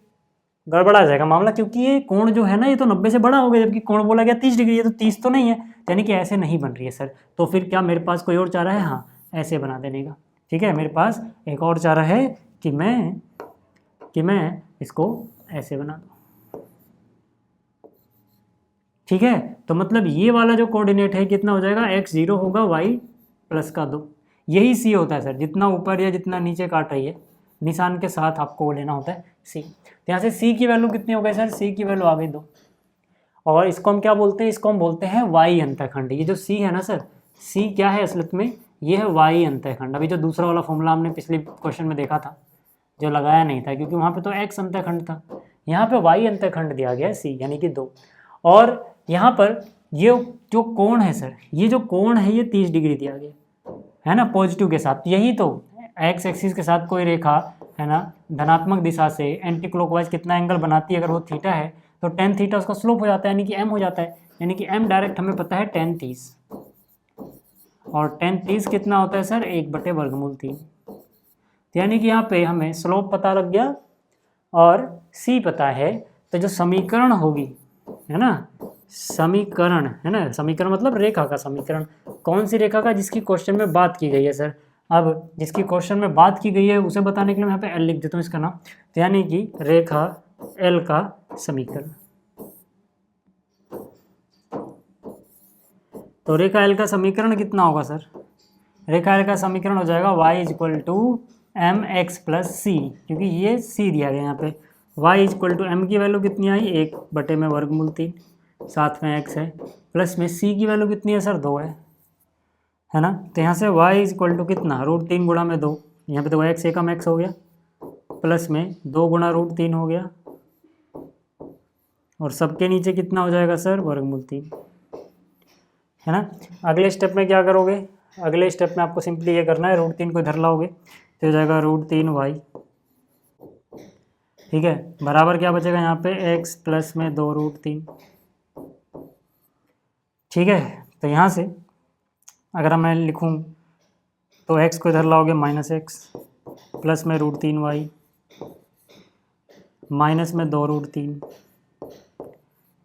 गड़बड़ा जाएगा मामला, क्योंकि ये कोण जो है ना ये तो 90 से बड़ा हो गया, जबकि कोण बोला गया 30 डिग्री है, तो 30 तो नहीं है, यानी कि ऐसे नहीं बन रही है सर। तो फिर क्या मेरे पास कोई और चारा है, हाँ ऐसे बना देने का, ठीक है। मेरे पास एक और चारा है कि मैं इसको ऐसे बना दूँ, ठीक है, तो मतलब ये वाला जो कोऑर्डिनेट है कितना हो जाएगा, x0 होगा y प्लस का 2, यही c होता है सर, जितना ऊपर या जितना नीचे काट रही है निशान के साथ आपको वो लेना होता है c। तो यहाँ से c की वैल्यू कितनी हो गई सर, c की वैल्यू आ गई 2, और इसको हम क्या बोलते हैं, इसको हम बोलते हैं y अंतःखंड। ये जो c है ना सर, c क्या है असलियत में, ये है y अंतःखंड। अभी जो दूसरा वाला फॉर्मूला हमने पिछले क्वेश्चन में देखा था, जो लगाया नहीं था क्योंकि वहाँ पे तो x अंतःखंड था, यहाँ पे y अंतःखंड दिया गया है c यानी कि 2। और यहाँ पर ये जो कोण है सर, ये जो कोण है ये 30 डिग्री दिया गया है ना, पॉजिटिव के साथ। यही तो x एक्सिस के साथ कोई रेखा है ना धनात्मक दिशा से एंटी क्लॉकवाइज कितना एंगल बनाती है, अगर वो थीटा है तो tan थीटा उसका स्लोप हो जाता है यानी कि m हो जाता है, यानी कि m डायरेक्ट हमें पता है tan 30, और tan 30 कितना होता है सर, 1/√3। यानी कि यहाँ पे हमें स्लोप पता लग गया और c पता है। तो जो समीकरण होगी है ना, समीकरण है ना, समीकरण मतलब रेखा का समीकरण, कौन सी रेखा का, जिसकी क्वेश्चन में बात की गई है सर। अब जिसकी क्वेश्चन में बात की गई है उसे बताने के लिए मैं यहाँ पे L लिख देता हूँ इसका नाम, तो यानी कि रेखा L का समीकरण। तो रेखा L का समीकरण कितना होगा सर, रेखा L का समीकरण हो जाएगा y = mx + c, क्योंकि ये c दिया गया यहाँ पे। y = m की वैल्यू कितनी आई, 1/√3, साथ में x है, प्लस में c की वैल्यू कितनी है सर, 2 है ना। तो यहाँ से y = कितना, √3 गुणा में 2, यहाँ पे तो x एकम x हो गया, प्लस में 2 गुणा √3 हो गया, और सबके नीचे कितना हो जाएगा सर, √3 है ना। अगले स्टेप में क्या करोगे, अगले स्टेप में आपको सिंपली ये करना है, √3 को इधर लाओगे तो हो जाएगा √3y, ठीक है, बराबर क्या बचेगा यहाँ पे, x प्लस में 2√3, ठीक है। तो यहाँ से अगर मैं लिखूँ तो x को इधर लाओगे -x, प्लस में √3y, माइनस में 2√3,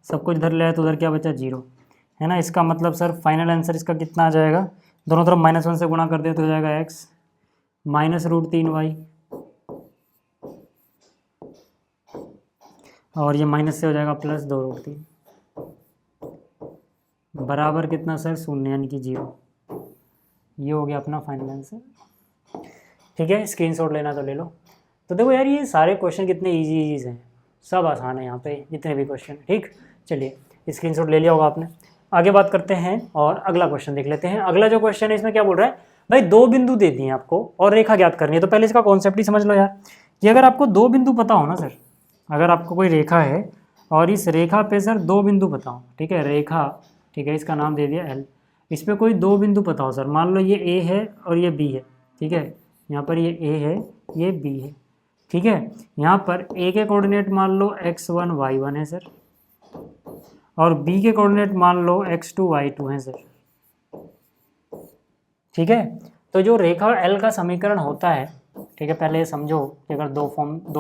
सब कुछ इधर ले आए तो उधर क्या बचा, 0 है ना। इसका मतलब सर फाइनल आंसर इसका कितना आ जाएगा, दोनों तरफ -1 से गुणा कर दें तो हो जाएगा x माइनस √3y, और ये माइनस से हो जाएगा प्लस 2√3, बराबर कितना सर, 0 यानी कि 0। ये हो गया अपना फाइनल आंसर, ठीक है। स्क्रीनशॉट लेना तो ले लो। तो देखो यार ये सारे क्वेश्चन कितने इजी हैं, सब आसान है यहाँ पे जितने भी क्वेश्चन, ठीक। चलिए स्क्रीनशॉट ले लिया होगा आपने, आगे बात करते हैं और अगला क्वेश्चन देख लेते हैं। अगला जो क्वेश्चन है इसमें क्या बोल रहा है, भाई 2 बिंदु दे दिए आपको और रेखा ज्ञात करनी है। तो पहले इसका कॉन्सेप्ट ही समझ लो यार, कि अगर आपको 2 बिंदु पता हो ना सर, अगर आपको कोई रेखा है और इस रेखा पे सर 2 बिंदु पता हो, ठीक है, रेखा, ठीक है, इसका नाम दे दिया L, इसमें कोई 2 बिंदु पता हो सर, मान लो ये A है और ये B है, ठीक है, यहाँ पर ये A है ये B है, ठीक है। यहाँ पर A के कोऑर्डिनेट मान लो x1 y1 है सर, और B के कोऑर्डिनेट मान लो x2 y2 है सर, ठीक है। तो जो रेखा L का समीकरण होता है, ठीक है, पहले ये समझो कि अगर 2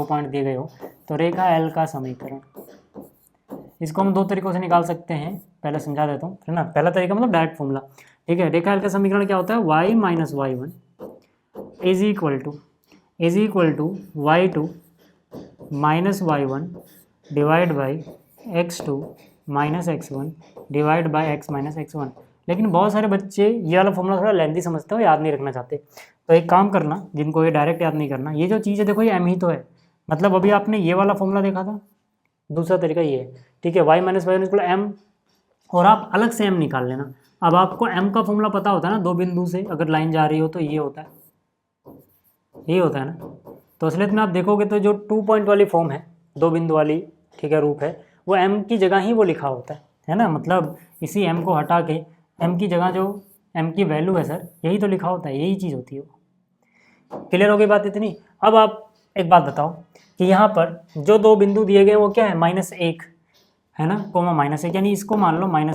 पॉइंट दिए गए हो तो रेखा L का समीकरण, इसको हम 2 तरीकों से निकाल सकते हैं, पहले समझा देता हूँ, है ना। पहला तरीका मतलब डायरेक्ट फॉर्मूला, ठीक है। रेखा L का समीकरण क्या होता है, y - y1 is equal to y2 - y1 divide by x2 - x1 divide by x - x1। लेकिन बहुत सारे बच्चे ये वाला फॉर्मूला थोड़ा लेंथी समझते हो, याद नहीं रखना चाहते, तो एक काम करना, जिनको ये डायरेक्ट याद नहीं करना, ये जो चीज़ है देखो ये m ही तो है, मतलब अभी आपने ये वाला फॉर्मूला देखा था, दूसरा तरीका ये है, ठीक है, y - y1 इक्वल m, और आप अलग से m निकाल लेना। अब आपको m का फॉर्मूला पता होता है ना, 2 बिंदु से अगर लाइन जा रही हो तो ये होता है, ये होता है ना। तो असलियत में आप देखोगे तो जो 2 पॉइंट वाली फॉर्म है, 2 बिंदु वाली, ठीक है, रूप है, वो m की जगह ही वो लिखा होता है ना। मतलब इसी m को हटा के m की जगह जो m की वैल्यू है सर, यही तो लिखा होता है, यही चीज़ होती है वो। क्लियर हो गई बात इतनी। अब आप एक बात बताओ कि यहाँ पर जो 2 बिंदु दिए गए वो क्या है, -1 है ना, कोमा -1, यानी इसको मान लो -1,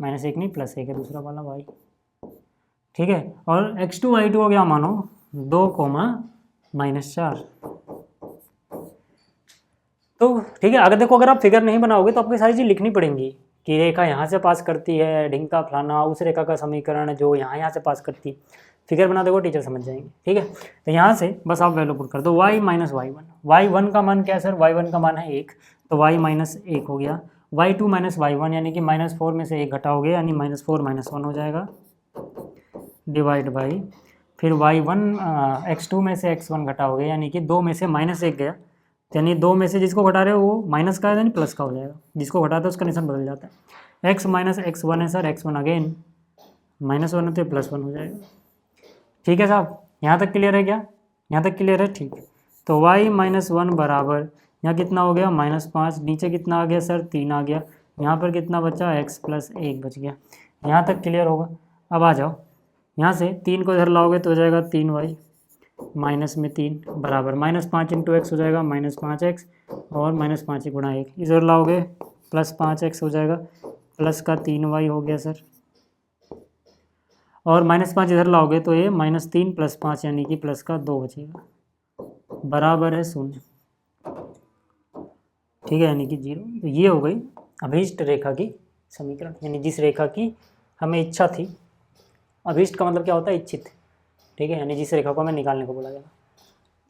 -1 नहीं +1 है दूसरा वाला y, ठीक है। और x2 y2 हो गया मानो 2, -4। तो ठीक है, अगर देखो अगर आप फिगर नहीं बनाओगे तो आपको सारी चीज़ लिखनी पड़ेंगी कि रेखा यहाँ से पास करती है, ढिंका फलाना, उस रेखा का समीकरण जो यहाँ से पास करती है। फिगर बना देखो, टीचर समझ जाएंगे, ठीक है। तो यहाँ से बस आप वैल्यू पुट कर दो, y - y1 का मान क्या है सर, y1 का मान है 1, तो y - 1 हो गया, y2 माइनस y1 यानी कि -4 में से 1 घटाओगे यानी -4 -1 हो जाएगा, डिवाइड बाई फिर y1 x2 में से x1 घटाओगे यानी कि 2 में से -1 गया, यानी 2 में से जिसको घटा रहे हो वो माइनस का है यानी प्लस का हो जाएगा, जिसको घटाते हैं उसका निशान बदल जाता है। x माइनस x1 है सर, x1 अगेन -1 है तो +1 हो जाएगा। ठीक है साहब, यहाँ तक क्लियर है क्या? यहाँ तक क्लियर है, ठीक है। तो y -1 बराबर यहाँ कितना हो गया -5, नीचे कितना आ गया सर 3 आ गया, यहाँ पर कितना बचा x + 1 बच गया। यहाँ तक क्लियर होगा। अब आ जाओ, यहाँ से 3 को इधर लाओगे तो हो जाएगा 3y माइनस में 3 बराबर -5 × x हो जाएगा -5x और -5 × 1 इधर लाओगे +5x हो जाएगा, प्लस का 3y हो गया सर, और -5 इधर लाओगे तो ये -3 + 5 यानी कि प्लस का 2 बचेगा, बराबर है 0। ठीक है, यानी कि 0। तो ये हो गई अभीष्ट रेखा की समीकरण, यानी जिस रेखा की हमें इच्छा थी। अभीष्ट का मतलब क्या होता है? इच्छित। ठीक है, यानी जिस रेखा को हमें निकालने को बोला जाएगा।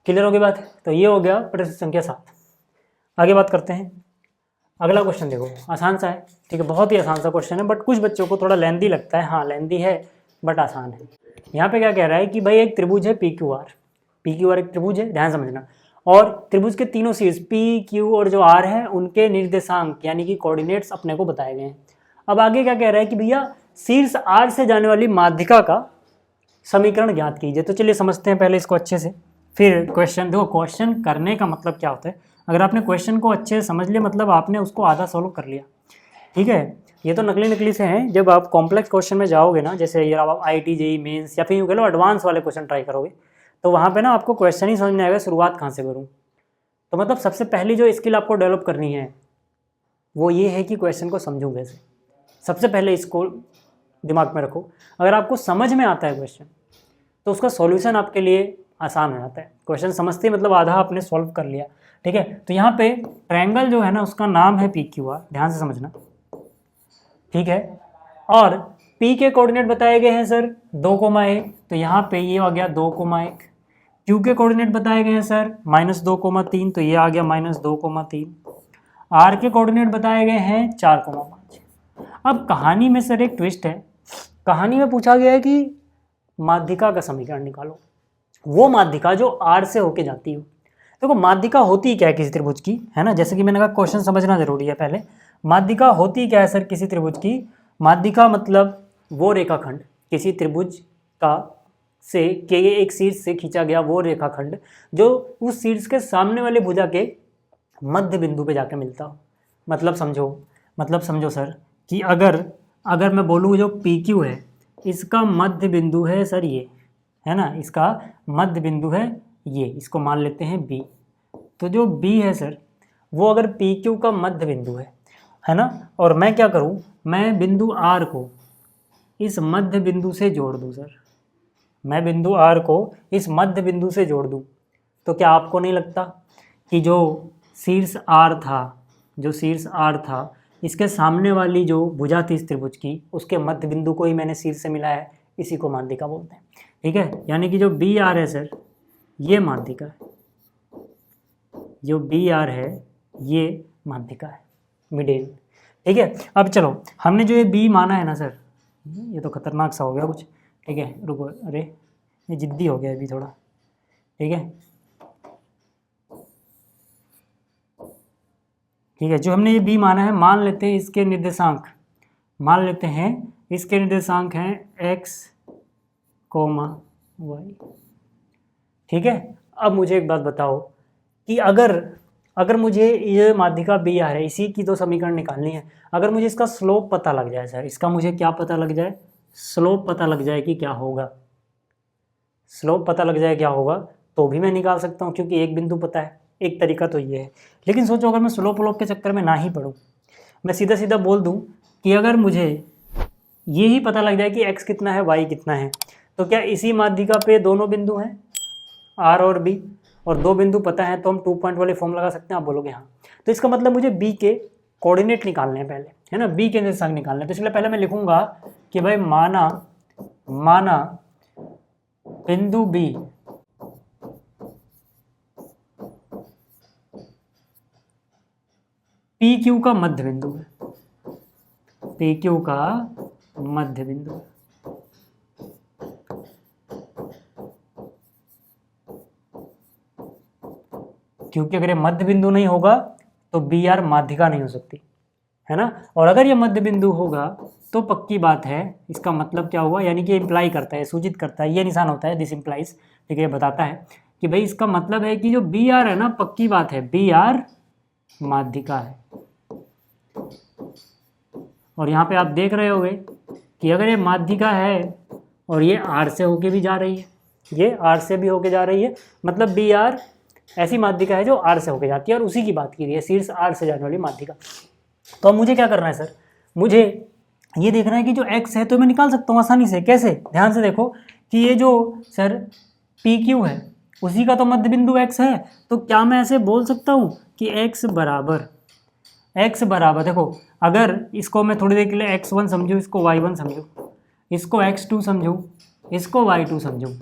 क्लियर होगी बात? तो ये हो गया प्रश्न संख्या 7। आगे बात करते हैं। अगला क्वेश्चन देखो, आसान सा है। ठीक है, बहुत ही आसान सा क्वेश्चन है, बट कुछ बच्चों को थोड़ा लेंदी लगता है। हाँ, लेंदी है बट आसान है। यहाँ पे क्या कह रहा है कि भाई एक त्रिभुज है PQR। PQR एक त्रिभुज है, ध्यान समझना, और त्रिभुज के तीनों शीर्ष P, Q और जो R है उनके निर्देशांक यानी कि कोऑर्डिनेट्स अपने को बताए गए हैं। अब आगे क्या कह रहा है कि भैया शीर्ष R से जाने वाली माध्यिका का समीकरण ज्ञात कीजिए। तो चलिए समझते हैं पहले इसको अच्छे से, फिर क्वेश्चन। देखो, क्वेश्चन करने का मतलब क्या होता है? अगर आपने क्वेश्चन को अच्छे से समझ लिया मतलब आपने उसको आधा सॉल्व कर लिया। ठीक है, ये तो नकली से हैं। जब आप कॉम्प्लेक्स क्वेश्चन में जाओगे ना, जैसे ये आप IIT JEE मेंस या फिर यूँ कह लो एडवांस वाले क्वेश्चन ट्राई करोगे, तो वहाँ पे ना आपको क्वेश्चन ही समझ में आएगा शुरुआत कहाँ से करूँ। तो मतलब सबसे पहली जो स्किल आपको डेवलप करनी है वो ये है कि क्वेश्चन को समझूँ कैसे। सबसे पहले इसको दिमाग में रखो। अगर आपको समझ में आता है क्वेश्चन तो उसका सॉल्यूशन आपके लिए आसान हो जाता है। क्वेश्चन समझते ही मतलब आधा आपने सॉल्व कर लिया। ठीक है, तो यहाँ पे ट्रायंगल जो है ना उसका नाम है PQR, ध्यान से समझना। ठीक है, और P के कोऑर्डिनेट बताए गए हैं सर 2,1, तो यहाँ पे ये आ गया 2,1। Q के कोऑर्डिनेट बताए गए हैं सर -2,3, तो ये आ गया -2,3। R के कोऑर्डिनेट बताए गए हैं 4,5। अब कहानी में सर एक ट्विस्ट है। कहानी में पूछा गया है कि माध्यिका का समीकरण निकालो, वो माध्यिका जो R से होके जाती हो। देखो, माध्यिका होती क्या है किसी त्रिभुज की, है ना? जैसे कि मैंने कहा क्वेश्चन समझना जरूरी है पहले। माध्यिका होती क्या है सर किसी त्रिभुज की? माध्यिका मतलब वो रेखाखंड किसी त्रिभुज का से के एक शीर्ष से खींचा गया वो रेखाखंड जो उस शीर्ष के सामने वाले भुजा के मध्य बिंदु पे जाके मिलता हो। मतलब समझो सर कि अगर मैं बोलूँ जो PQ है इसका मध्य बिंदु है सर ये, है ना? इसका मध्य बिंदु है ये, इसको मान लेते हैं B। तो जो B है सर वो अगर PQ का मध्य बिंदु है ना? और मैं क्या करूं, मैं बिंदु R को इस मध्य बिंदु से जोड़ दूं सर, मैं बिंदु R को इस मध्य बिंदु से जोड़ दूं, तो क्या आपको नहीं लगता कि जो शीर्ष R था इसके सामने वाली जो भुजा थी इस त्रिभुज की उसके मध्य बिंदु को ही मैंने शीर्ष से मिला है, इसी को माध्यिका बोलते हैं। ठीक है, यानी कि जो BR है सर ये माध्यिका है, जो BR है ये माध्यिका है, मिडिल। ठीक है, अब चलो हमने जो ये B माना है ना सर, ये तो खतरनाक सा हो गया कुछ। ठीक है, रुको, अरे ये जिद्दी हो गया अभी थोड़ा। ठीक है, जो हमने ये B माना है, मान लेते हैं इसके निर्देशांक हैं x, y। ठीक है, अब मुझे एक बात बताओ कि अगर मुझे ये माध्यिका BR है, इसी की तो समीकरण निकालनी है। अगर मुझे इसका स्लोप पता लग जाए सर, इसका मुझे क्या पता लग जाए? स्लोप पता लग जाए कि क्या होगा, स्लोप पता लग जाए क्या होगा, तो भी मैं निकाल सकता हूँ क्योंकि एक बिंदु पता है। एक तरीका तो ये है। लेकिन सोचो अगर मैं स्लोप व्लोप के चक्कर में ना ही पढ़ूँ, मैं सीधा सीधा बोल दूँ कि अगर मुझे ये ही पता लग जाए कि x कितना है y कितना है, तो क्या इसी माध्यिका पे दोनों बिंदु हैं R और B, और दो बिंदु पता है तो हम 2 पॉइंट वाले फॉर्म लगा सकते हैं? आप बोलोगे हाँ। तो इसका मतलब मुझे B के कोऑर्डिनेट निकालने हैं पहले, है ना? B के निर्देशांक निकालने हैं। तो इसलिए पहले मैं लिखूंगा कि भाई माना बिंदु B PQ का मध्य बिंदु है। पी क्यू का मध्य बिंदु। क्योंकि अगर ये मध्य बिंदु नहीं होगा तो बी आर माध्यिका नहीं हो सकती, है ना। और अगर ये मध्य बिंदु होगा तो पक्की बात है, इसका मतलब क्या हुआ, यानी कि इम्प्लाई करता है, सूचित करता है, ये निशान होता है दिस इम्प्लाइज, ठीक है, ये बताता है कि भाई इसका मतलब है कि जो बी आर है ना, पक्की बात है बी आर माध्यिका है। और यहाँ पे आप देख रहे होगे कि अगर ये माध्यिका है और ये आर से होके भी जा रही है, ये आर से भी होके जा रही है, मतलब बी आर ऐसी माध्यिका है जो आर से होके जाती है, और उसी की बात की गई है, शीर्ष आर से जाने वाली माध्यिका। तो अब मुझे क्या करना है सर, मुझे ये देखना है कि जो x है तो मैं निकाल सकता हूँ आसानी से। कैसे, ध्यान से देखो कि ये जो सर पी क्यू है उसी का तो मध्य बिंदु x है, तो क्या मैं ऐसे बोल सकता हूँ कि x बराबर देखो, अगर इसको मैं थोड़ी देर के लिए x1 समझूँ, इसको y1 समझूँ, इसको x2 समझूँ, इसको y2 समझूँ,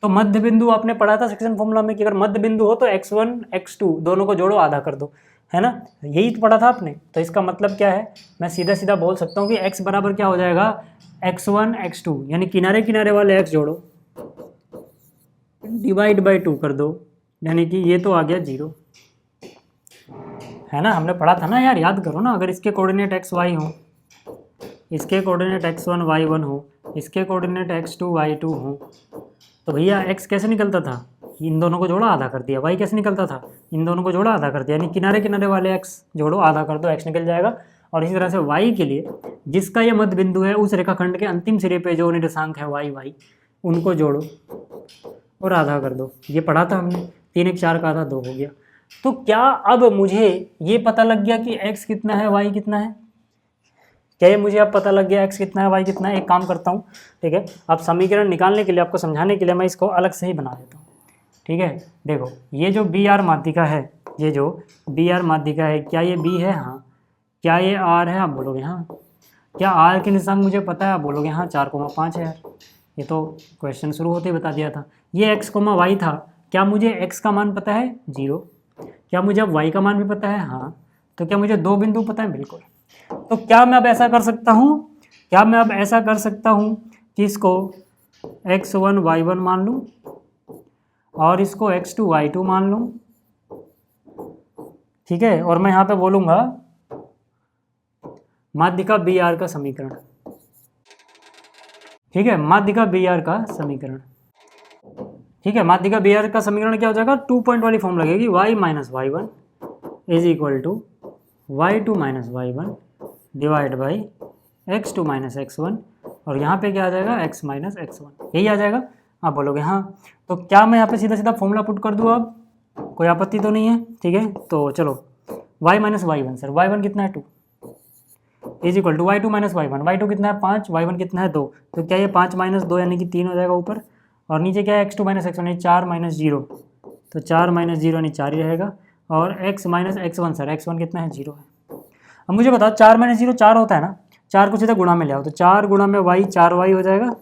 तो मध्य बिंदु आपने पढ़ा था सेक्शन फॉर्मूला में कि अगर मध्य बिंदु हो तो x1 x2 दोनों को जोड़ो, आधा कर दो, है ना, यही तो पढ़ा था आपने। तो इसका मतलब क्या है, मैं सीधा सीधा बोल सकता हूँ कि x बराबर क्या हो जाएगा, x1 x2, यानी किनारे किनारे वाले x जोड़ो, डिवाइड बाई 2 कर दो, यानी कि ये तो आ गया 0, है ना। हमने पढ़ा था ना यार, याद करो ना। अगर इसके कोऑर्डिनेट एक्स वाई हो, इसके कोऑर्डिनेट x1 y1 हो, इसके कोऑर्डिनेट x2 y2 हो, तो भैया x कैसे निकलता था, इन दोनों को जोड़ा आधा कर दिया। y कैसे निकलता था, इन दोनों को जोड़ा आधा कर दिया, यानी किनारे किनारे वाले x जोड़ो, आधा कर दो, x निकल जाएगा। और इसी तरह से y के लिए जिसका ये मध्य बिंदु है, उस रेखाखंड के अंतिम सिरे पे जो निर्देशांक है y उनको जोड़ो और आधा कर दो। ये पढ़ा था हमने, 3 1 4 का आधा 2 हो गया। तो क्या अब मुझे ये पता लग गया कि x कितना है y कितना है, क्या ये मुझे अब पता लग गया x कितना है y कितना है। एक काम करता हूँ, ठीक है, अब समीकरण निकालने के लिए, आपको समझाने के लिए मैं इसको अलग से ही बना देता हूँ, ठीक है। देखो ये जो बी आर माध्यिका है, ये जो बी आर माध्यिका है, क्या ये बी है, हाँ। क्या ये आर है, आप बोलोगे हाँ। क्या आर के निशान मुझे पता है, आप बोलोगे हाँ, 4,5 है यार, ये तो क्वेश्चन शुरू होते ही बता दिया था। ये x, y था, क्या मुझे x का मान पता है, 0। क्या मुझे अब y का मान भी पता है, हाँ। तो क्या मुझे 2 बिंदु पता है, बिल्कुल। तो क्या मैं अब ऐसा कर सकता हूँ, कि इसको x1 y1 मान लूँ और इसको x2 y2 मान लूँ, ठीक है। और मैं यहाँ पे बोलूँगा माध्यिका बी आर का समीकरण, ठीक है, माध्यिका बी आर का समीकरण, ठीक है। माध्यिका बी आर का समीकरण क्या हो जाएगा, 2 पॉइंट वाली फॉर्म लगेगी, y minus y1 is equal to y2 minus y1 divide by x2 minus x1, और यहाँ पे क्या आ जाएगा, x माइनस x1, यही आ जाएगा। आप बोलोगे हाँ। तो क्या मैं यहाँ पे सीधा सीधा फॉर्मूला पुट कर दूँ, अब कोई आपत्ति तो नहीं है, ठीक है। तो चलो y minus y1, sir y1 कितना है 2 is equal to y2 minus y1 कितना है 5, y1 कितना है 2, तो क्या ये 5 माइनस 2 यानी कि 3 हो जाएगा ऊपर, और नीचे क्या है x2 माइनस x1 यानी 4 माइनस 0, तो 4 माइनस 0 यानी 4 ही रहेगा, और x minus x1, sir x1 कितना है 0 है। अब मुझे बताओ 4 माइनस 0 4 होता है ना, 4 को सीधा गुणा में ले आओ, तो 4 गुणा में y 4y हो जाएगा,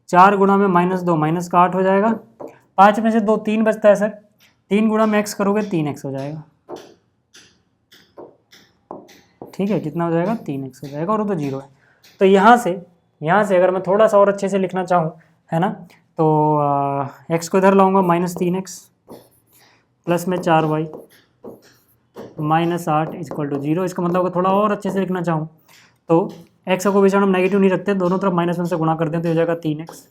4 गुणा में माइनस 2 माइनस का 8 हो जाएगा, 5 में से 2 3 बचता है सर, 3 गुणा में x करोगे 3x हो जाएगा, ठीक है। कितना हो जाएगा, 3x हो जाएगा, और वो तो 0 है। तो यहाँ से अगर मैं थोड़ा सा और अच्छे से लिखना चाहूँ, है ना, तो x को इधर लाऊंगा -3x प्लस में 4y माइनस 8 इक्वल टू 0। इसका मतलब अगर थोड़ा और अच्छे से लिखना चाहूँ तो x को बेशक हम नेगेटिव नहीं रखते, दोनों तरफ -1 से गुणा कर दें तो हो जाएगा 3x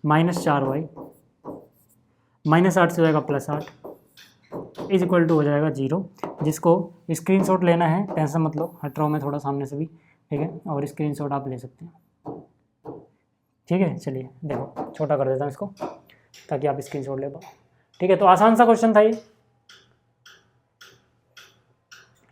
माइनस 4y माइनस 8 से हो जाएगा +8 इज इक्वल टू हो जाएगा 0। जिसको स्क्रीनशॉट लेना है टेंशन मत लो, हट रहा हूँ मैं थोड़ा सामने से भी, ठीक है, और स्क्रीनशॉट आप ले सकते हैं, ठीक है। चलिए देखो छोटा कर देता हूँ इसको ताकि आप स्क्रीनशॉट ले पाओ, ठीक है। तो आसान सा क्वेश्चन था ये,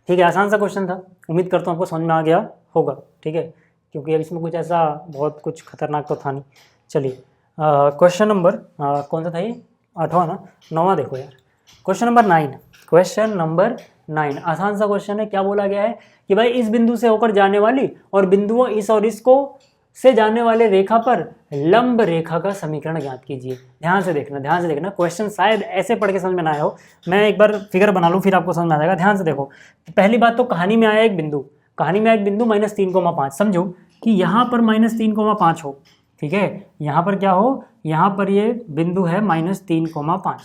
ठीक है, आसान सा क्वेश्चन था, उम्मीद करता हूँ आपको समझ में आ गया होगा, ठीक है, क्योंकि अब इसमें कुछ ऐसा बहुत कुछ खतरनाक तो था नहीं। चलिए क्वेश्चन नंबर कौन सा था ये, 8वां ना, 9वां देखो यार, क्वेश्चन नंबर 9 आसान सा क्वेश्चन है। क्या बोला गया है कि भाई इस बिंदु से होकर जाने वाली और बिंदुओं इस और इसको से जाने वाले रेखा पर लंब रेखा का समीकरण ज्ञात कीजिए। ध्यान से देखना, क्वेश्चन शायद ऐसे पढ़ के समझ में ना आया हो, मैं एक बार फिगर बना लूँ फिर आपको समझ में आ जाएगा। ध्यान से देखो, पहली बात तो कहानी में आया एक बिंदु, कहानी में एक बिंदु -3,5, समझो कि यहाँ पर -3,5 हो, ठीक है, यहाँ पर क्या हो, यहाँ पर ये बिंदु है -3,5,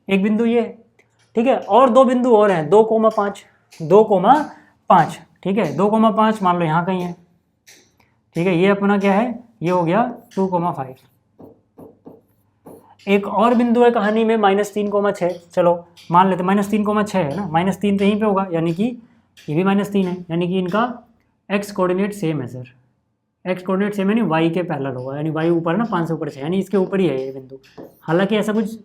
एक बिंदु ये, ठीक है, और दो बिंदु और हैं 2,5, 2,5, ठीक है, 2,5 मान लो यहाँ कहीं है, ठीक है, ये अपना क्या है, ये हो गया 2,5। एक और बिंदु है कहानी में -3,6, चलो मान लेते -3,6 है ना, -3 तो यहीं पे होगा, यानी कि ये भी -3 है, यानी कि इनका x कोऑर्डिनेट सेम है सर, x कोऑर्डिनेट सेम यानी y के पैरेलल होगा, यानी y ऊपर ना 5 से ऊपर 6, यानी इसके ऊपर ही है ये बिंदु। हालांकि ऐसा कुछ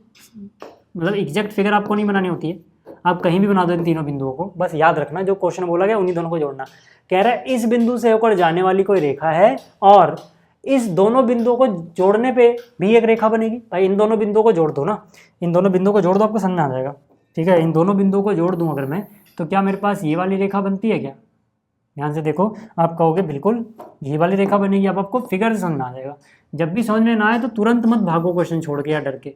मतलब एग्जैक्ट फिगर आपको नहीं बनानी होती है, आप कहीं भी बना दो इन तीनों बिंदुओं को, बस याद रखना जो क्वेश्चन बोला गया उन्हीं दोनों को जोड़ना। कह रहा है इस बिंदु से होकर जाने वाली कोई रेखा है और इस दोनों बिंदुओं को जोड़ने पे भी एक रेखा बनेगी। भाई इन दोनों बिंदुओं को जोड़ दो ना, इन दोनों बिंदुओं को जोड़ दो, आपको समझ में आ जाएगा, ठीक है। इन दोनों बिंदुओं को जोड़ दूं अगर मैं, तो क्या मेरे पास ये वाली रेखा बनती है क्या? ध्यान से देखो, आप कहोगे बिल्कुल ये वाली रेखा बनेगी, अब आपको फिगर से समझ में आ जाएगा। जब भी समझ में ना आए तो तुरंत मत भागो क्वेश्चन छोड़ के या डर के,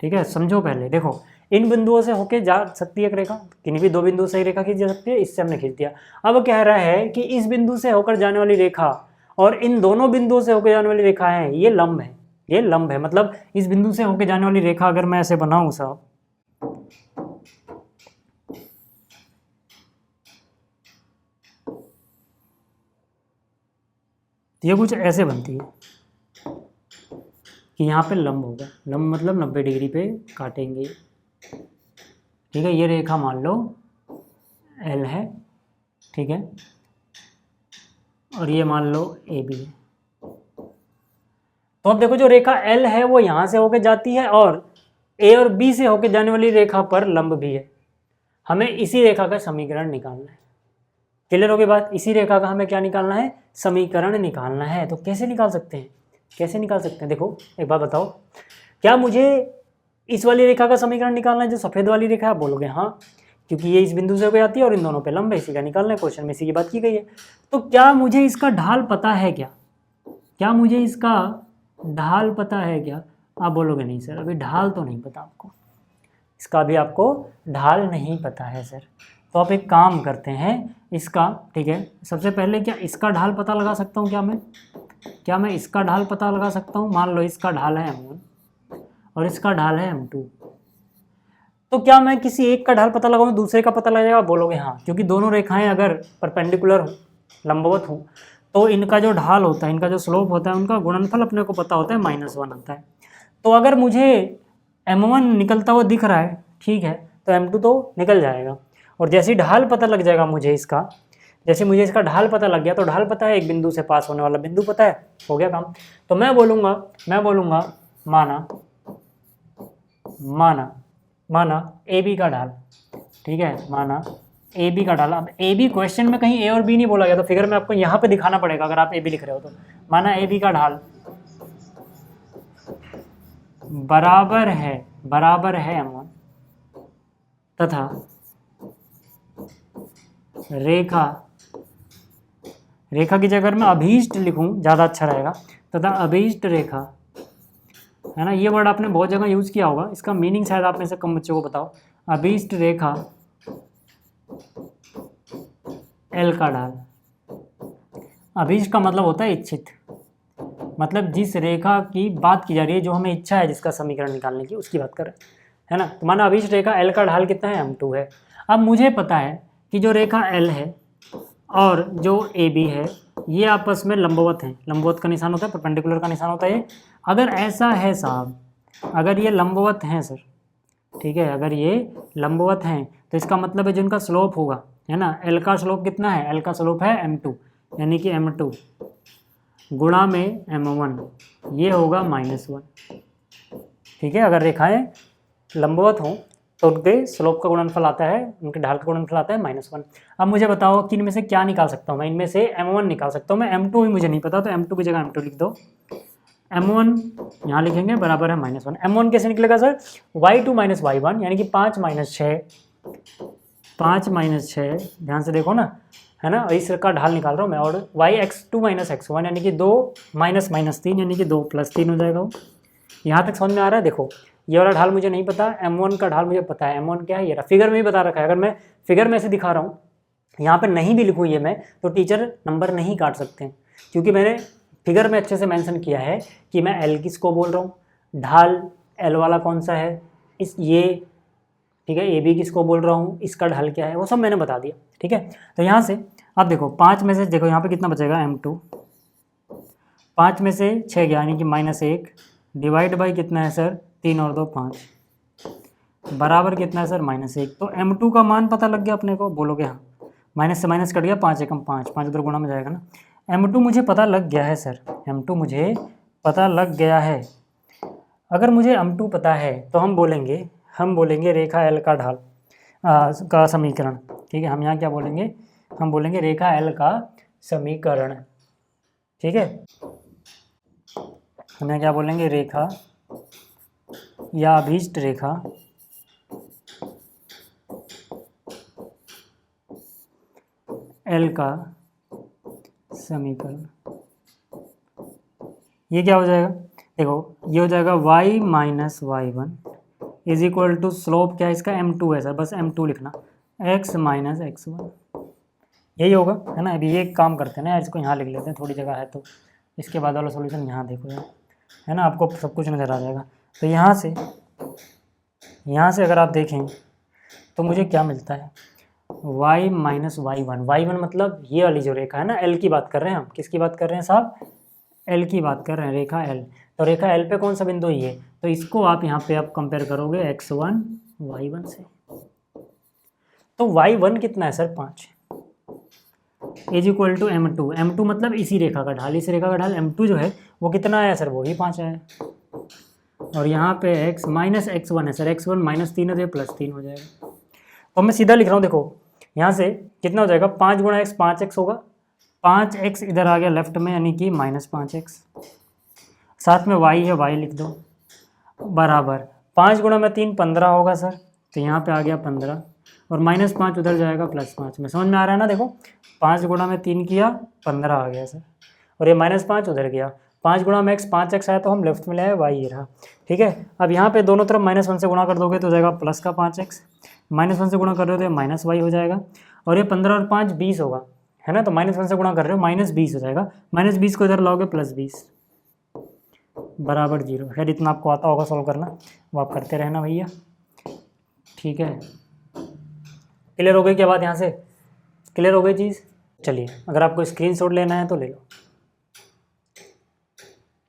ठीक है, समझो पहले। देखो इन बिंदुओं से होके जा सकती है एक रेखा, किन्हीं भी दो बिंदुओं से एक रेखा खींच जा सकती है, इससे हमने खींच दिया। अब कह रहा है कि इस बिंदु से होकर जाने वाली रेखा और इन दोनों बिंदुओं से होकर जाने वाली रेखा है, ये लंब है, ये लंब है। मतलब इस बिंदु से होकर जाने वाली रेखा अगर मैं ऐसे बनाऊं साहब, ये कुछ ऐसे बनती है कि यहाँ पे लंब होगा, लंब मतलब 90 डिग्री पे काटेंगे, ठीक है। ये रेखा मान लो L है, ठीक है, और ये मान लो AB है। तो अब देखो जो रेखा L है वो यहाँ से होके जाती है और A और B से होके जाने वाली रेखा पर लंब भी है। हमें इसी रेखा का समीकरण निकालना है। क्लियर हो गई बात? इसी रेखा का हमें क्या निकालना है? समीकरण निकालना है। तो कैसे निकाल सकते हैं, कैसे निकाल सकते हैं? देखो एक बात बताओ, क्या मुझे इस वाली रेखा का समीकरण निकालना है जो सफ़ेद वाली रेखा है? आप बोलोगे हाँ, क्योंकि ये इस बिंदु से होकर आती है और इन दोनों पे लंब है, इसी का निकालना है। क्वेश्चन में इसी की बात की गई है। तो क्या मुझे इसका ढाल पता है क्या? क्या मुझे इसका ढाल पता है क्या? आप बोलोगे नहीं सर, अभी ढाल तो नहीं पता आपको, इसका भी आपको ढाल नहीं पता है सर। तो आप एक काम करते हैं इसका, ठीक है, सबसे पहले क्या इसका ढाल पता लगा सकता हूँ? क्या मैं इसका ढाल पता लगा सकता हूँ? मान लो इसका ढाल है M1 और इसका ढाल है M2, तो क्या मैं किसी एक का ढाल पता लगाऊँ दूसरे का पता लगाएगा? बोलोगे हाँ, क्योंकि दोनों रेखाएं अगर परपेंडिकुलर हो, लंबवत हो, तो इनका जो ढाल होता है, इनका जो स्लोप होता है, उनका गुणनफल अपने को पता होता है, -1 आता है। तो अगर मुझे M1 निकलता हुआ दिख रहा है, ठीक है, तो M2 तो निकल जाएगा। और जैसे ही ढाल पता लग जाएगा मुझे इसका, जैसे मुझे इसका ढाल पता लग गया, तो ढाल पता है, एक बिंदु से पास होने वाला बिंदु पता है, हो गया काम। तो मैं बोलूँगा माना AB का ढाल, ठीक है, माना AB का ढाल। अब AB क्वेश्चन में कहीं A और B नहीं बोला गया, तो फिगर में आपको यहाँ पे दिखाना पड़ेगा अगर आप AB लिख रहे हो तो। माना AB का ढाल बराबर है M1 तथा रेखा की जगह मैं अभीष्ट लिखूं ज़्यादा अच्छा रहेगा, तथा अभीष्ट रेखा, है ना, ये वर्ड आपने बहुत जगह यूज़ किया होगा, इसका मीनिंग शायद आप में से कम बच्चों को बताओ। अभीष्ट रेखा L का ढाल, अभीष्ट का मतलब होता है इच्छित, मतलब जिस रेखा की बात की जा रही है, जो हमें इच्छा है जिसका समीकरण निकालने की, उसकी बात कर रहे हैं, है ना। तो माना अभीष्ट रेखा L का ढाल कितना है? M2 है। अब मुझे पता है कि जो रेखा L है और जो AB है ये आपस में लंबवत हैं। लंबवत का निशान होता है, परपेंडिकुलर का निशान होता है ये। अगर ऐसा है साहब, अगर ये लंबवत हैं सर, ठीक है, अगर ये लंबवत हैं तो इसका मतलब है जिनका स्लोप होगा, है ना, L का स्लोप कितना है? L का स्लोप है M2, यानी कि M2 गुणा में M1, ये होगा -1, ठीक है। अगर रेखाएं लंबवत हों तो उनके स्लोप का गुणनफल आता है, उनके ढाल का गुणनफल आता है -1। अब मुझे बताओ कि इनमें से क्या निकाल सकता हूँ मैं? इनमें से M1 निकाल सकता हूँ मैं, M2 भी मुझे नहीं पता, तो M2 की जगह M2 लिख दो। M1 यहाँ लिखेंगे बराबर है -1। M1 कैसे निकलेगा सर? y2 - y1, यानी कि 5 - 6, ध्यान से देखो ना, है ना, इसका ढाल निकाल रहा हूँ मैं। और yx2 - x1, यानी कि 2 - -3, यानी कि 2 + 3 हो जाएगा। यहाँ तक समझ में आ रहा है? देखो ये वाला ढाल मुझे नहीं पता, m1 का ढाल मुझे पता है, m1 क्या है ये रहा, फिगर में भी बता रखा है। अगर मैं फिगर में से दिखा रहा हूँ, यहाँ पे नहीं भी लिखूँ ये मैं, तो टीचर नंबर नहीं काट सकते हैं, क्योंकि मैंने फिगर में अच्छे से मेंशन किया है कि मैं एल किसको बोल रहा हूँ, ढाल एल वाला कौन सा है, इस ये ठीक है, ए बी किसको बोल रहा हूँ, इसका ढाल क्या है, वो सब मैंने बता दिया। ठीक है, तो यहाँ से आप देखो 5 में से देखो यहाँ पे कितना बचेगा m2, 5 में से 6 गया यानी कि -1 डिवाइड बाई कितना है सर 3 और 2 5 बराबर कितना है सर -1। तो m2 का मान पता लग गया अपने को, बोलोगे हाँ, माइनस से माइनस कट गया, 5 एकम 5, 5 उधर गुणा में जाएगा ना, m2 मुझे पता लग गया है सर, m2 मुझे पता लग गया है। अगर मुझे m2 पता है तो हम बोलेंगे रेखा L का ढाल का समीकरण। ठीक है, हम यहाँ क्या बोलेंगे, हम बोलेंगे रेखा L का समीकरण। ठीक है, हम यहाँ क्या बोलेंगे, रेखा या अभीष्ट रेखा L का समीकरण। ये क्या हो जाएगा, देखो ये हो जाएगा y minus y1 is equal to slope क्या है इसका m2 है सर, बस m2 लिखना, x माइनस x1, यही होगा है ना। अभी ये काम करते हैं ना यार, इसको यहाँ लिख लेते हैं, थोड़ी जगह है तो इसके बाद वाला सॉल्यूशन यहाँ देखो यार, है ना, आपको सब कुछ नज़र आ जाएगा। तो यहाँ से अगर आप देखें तो मुझे क्या मिलता है, y माइनस y1 मतलब ये वाली जो रेखा है ना, l की बात कर रहे हैं हम, किसकी बात कर रहे हैं साहब, l की बात कर रहे हैं, रेखा l। तो रेखा l पे कौन सा बिंदु ये, तो इसको आप यहाँ पे आप कंपेयर करोगे x1 y1 से, तो y1 कितना है sir 5 is equal to m2 मतलब इसी रेखा का ढाल, इस रेखा का ढाल m2 जो है वो कितना आया सर, वो ही 5 आया। और यहाँ पे x माइनस x1 है सर, x1 -3 है तो +3 हो जाएगा। तो मैं सीधा लिख रहा हूँ, देखो यहाँ से कितना हो जाएगा, 5 गुणा x 5x होगा, 5x इधर आ गया लेफ्ट में यानी कि -5x, साथ में y है y लिख दो, बराबर 5 गुणा में 3 15 होगा सर, तो यहाँ पे आ गया 15 और -5 उधर जाएगा +5 में, समझ में आ रहा है ना। देखो 5 गुणा में 3 किया 15 आ गया सर, और ये -5 उधर गया, 5 गुणा में x 5x आया तो हम लेफ्ट में ले आए, y ये रहा। ठीक है, अब यहाँ पे दोनों तरफ -1 से गुणा कर दोगे तो हो जाएगा प्लस का 5x, -1 से गुणा कर रहे हो तो -y हो जाएगा, और ये 15 और 5 20 होगा, है ना, तो -1 से गुणा कर रहे हो -20 हो जाएगा, -20 को इधर लाओगे +20 बराबर 0। खैर इतना आपको आता होगा सॉल्व करना, वो आप करते रहना भैया। ठीक है, क्लियर हो गई क्या बात, यहाँ से क्लियर हो गई चीज़। चलिए, अगर आपको स्क्रीनशॉट लेना है तो ले लो,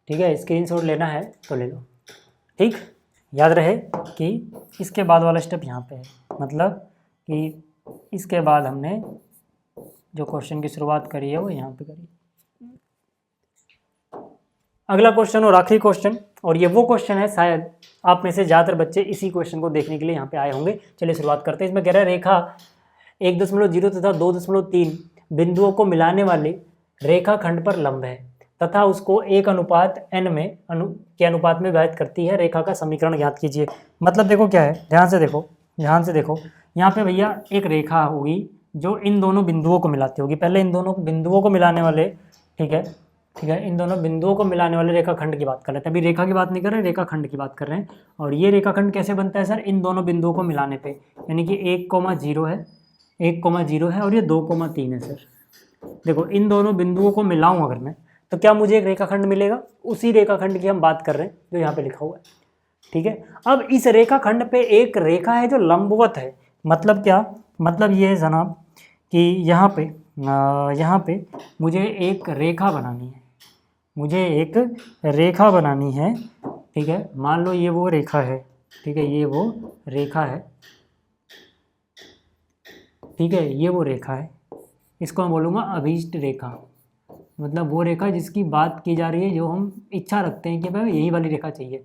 ठीक है, स्क्रीनशॉट लेना है तो ले लो। ठीक, याद रहे कि इसके बाद वाला स्टेप यहाँ पे है, मतलब कि इसके बाद हमने जो क्वेश्चन की शुरुआत करी है वो यहाँ पे करी। अगला क्वेश्चन और आखिरी क्वेश्चन, और ये वो क्वेश्चन है शायद आप में से ज़्यादातर बच्चे इसी क्वेश्चन को देखने के लिए यहाँ पे आए होंगे। चलिए शुरुआत करते हैं। इसमें कह रहा है रेखा 1.0 तथा 2.3 बिंदुओं को मिलाने वाले रेखाखंड पर लंब है तथा उसको 1:n में के अनुपात में विभाजित करती है, रेखा का समीकरण ज्ञात कीजिए। मतलब देखो क्या है, ध्यान से देखो यहाँ पे भैया एक रेखा होगी जो इन दोनों बिंदुओं को मिलाती होगी, पहले इन दोनों बिंदुओं को मिलाने वाले, ठीक है, इन दोनों बिंदुओं को मिलाने वाले रेखाखंड की बात कर रहे थे, अभी रेखा की बात नहीं कर रहे, रेखाखंड की बात कर रहे हैं। और ये रेखाखंड कैसे बनता है सर, इन दोनों बिंदुओं को मिलाने पे, यानी कि 1,0 है, 1,0 है और ये 2,3 है सर। देखो इन दोनों बिंदुओं को मिलाऊं अगर मैं, तो क्या मुझे एक रेखाखंड मिलेगा, उसी रेखाखंड की हम बात कर रहे हैं जो यहाँ पे लिखा हुआ है। ठीक है, अब इस रेखाखंड पे एक रेखा है जो लंबवत है, मतलब क्या, मतलब ये है जनाब कि यहाँ पे मुझे एक रेखा बनानी है, ठीक है, मान लो ये वो रेखा है, ठीक है, ये वो रेखा है, ठीक है, ये वो रेखा है, इसको मैं बोलूँगा अभीष्ट रेखा, मतलब वो रेखा जिसकी बात की जा रही है, जो हम इच्छा रखते हैं कि भाई यही वाली रेखा चाहिए।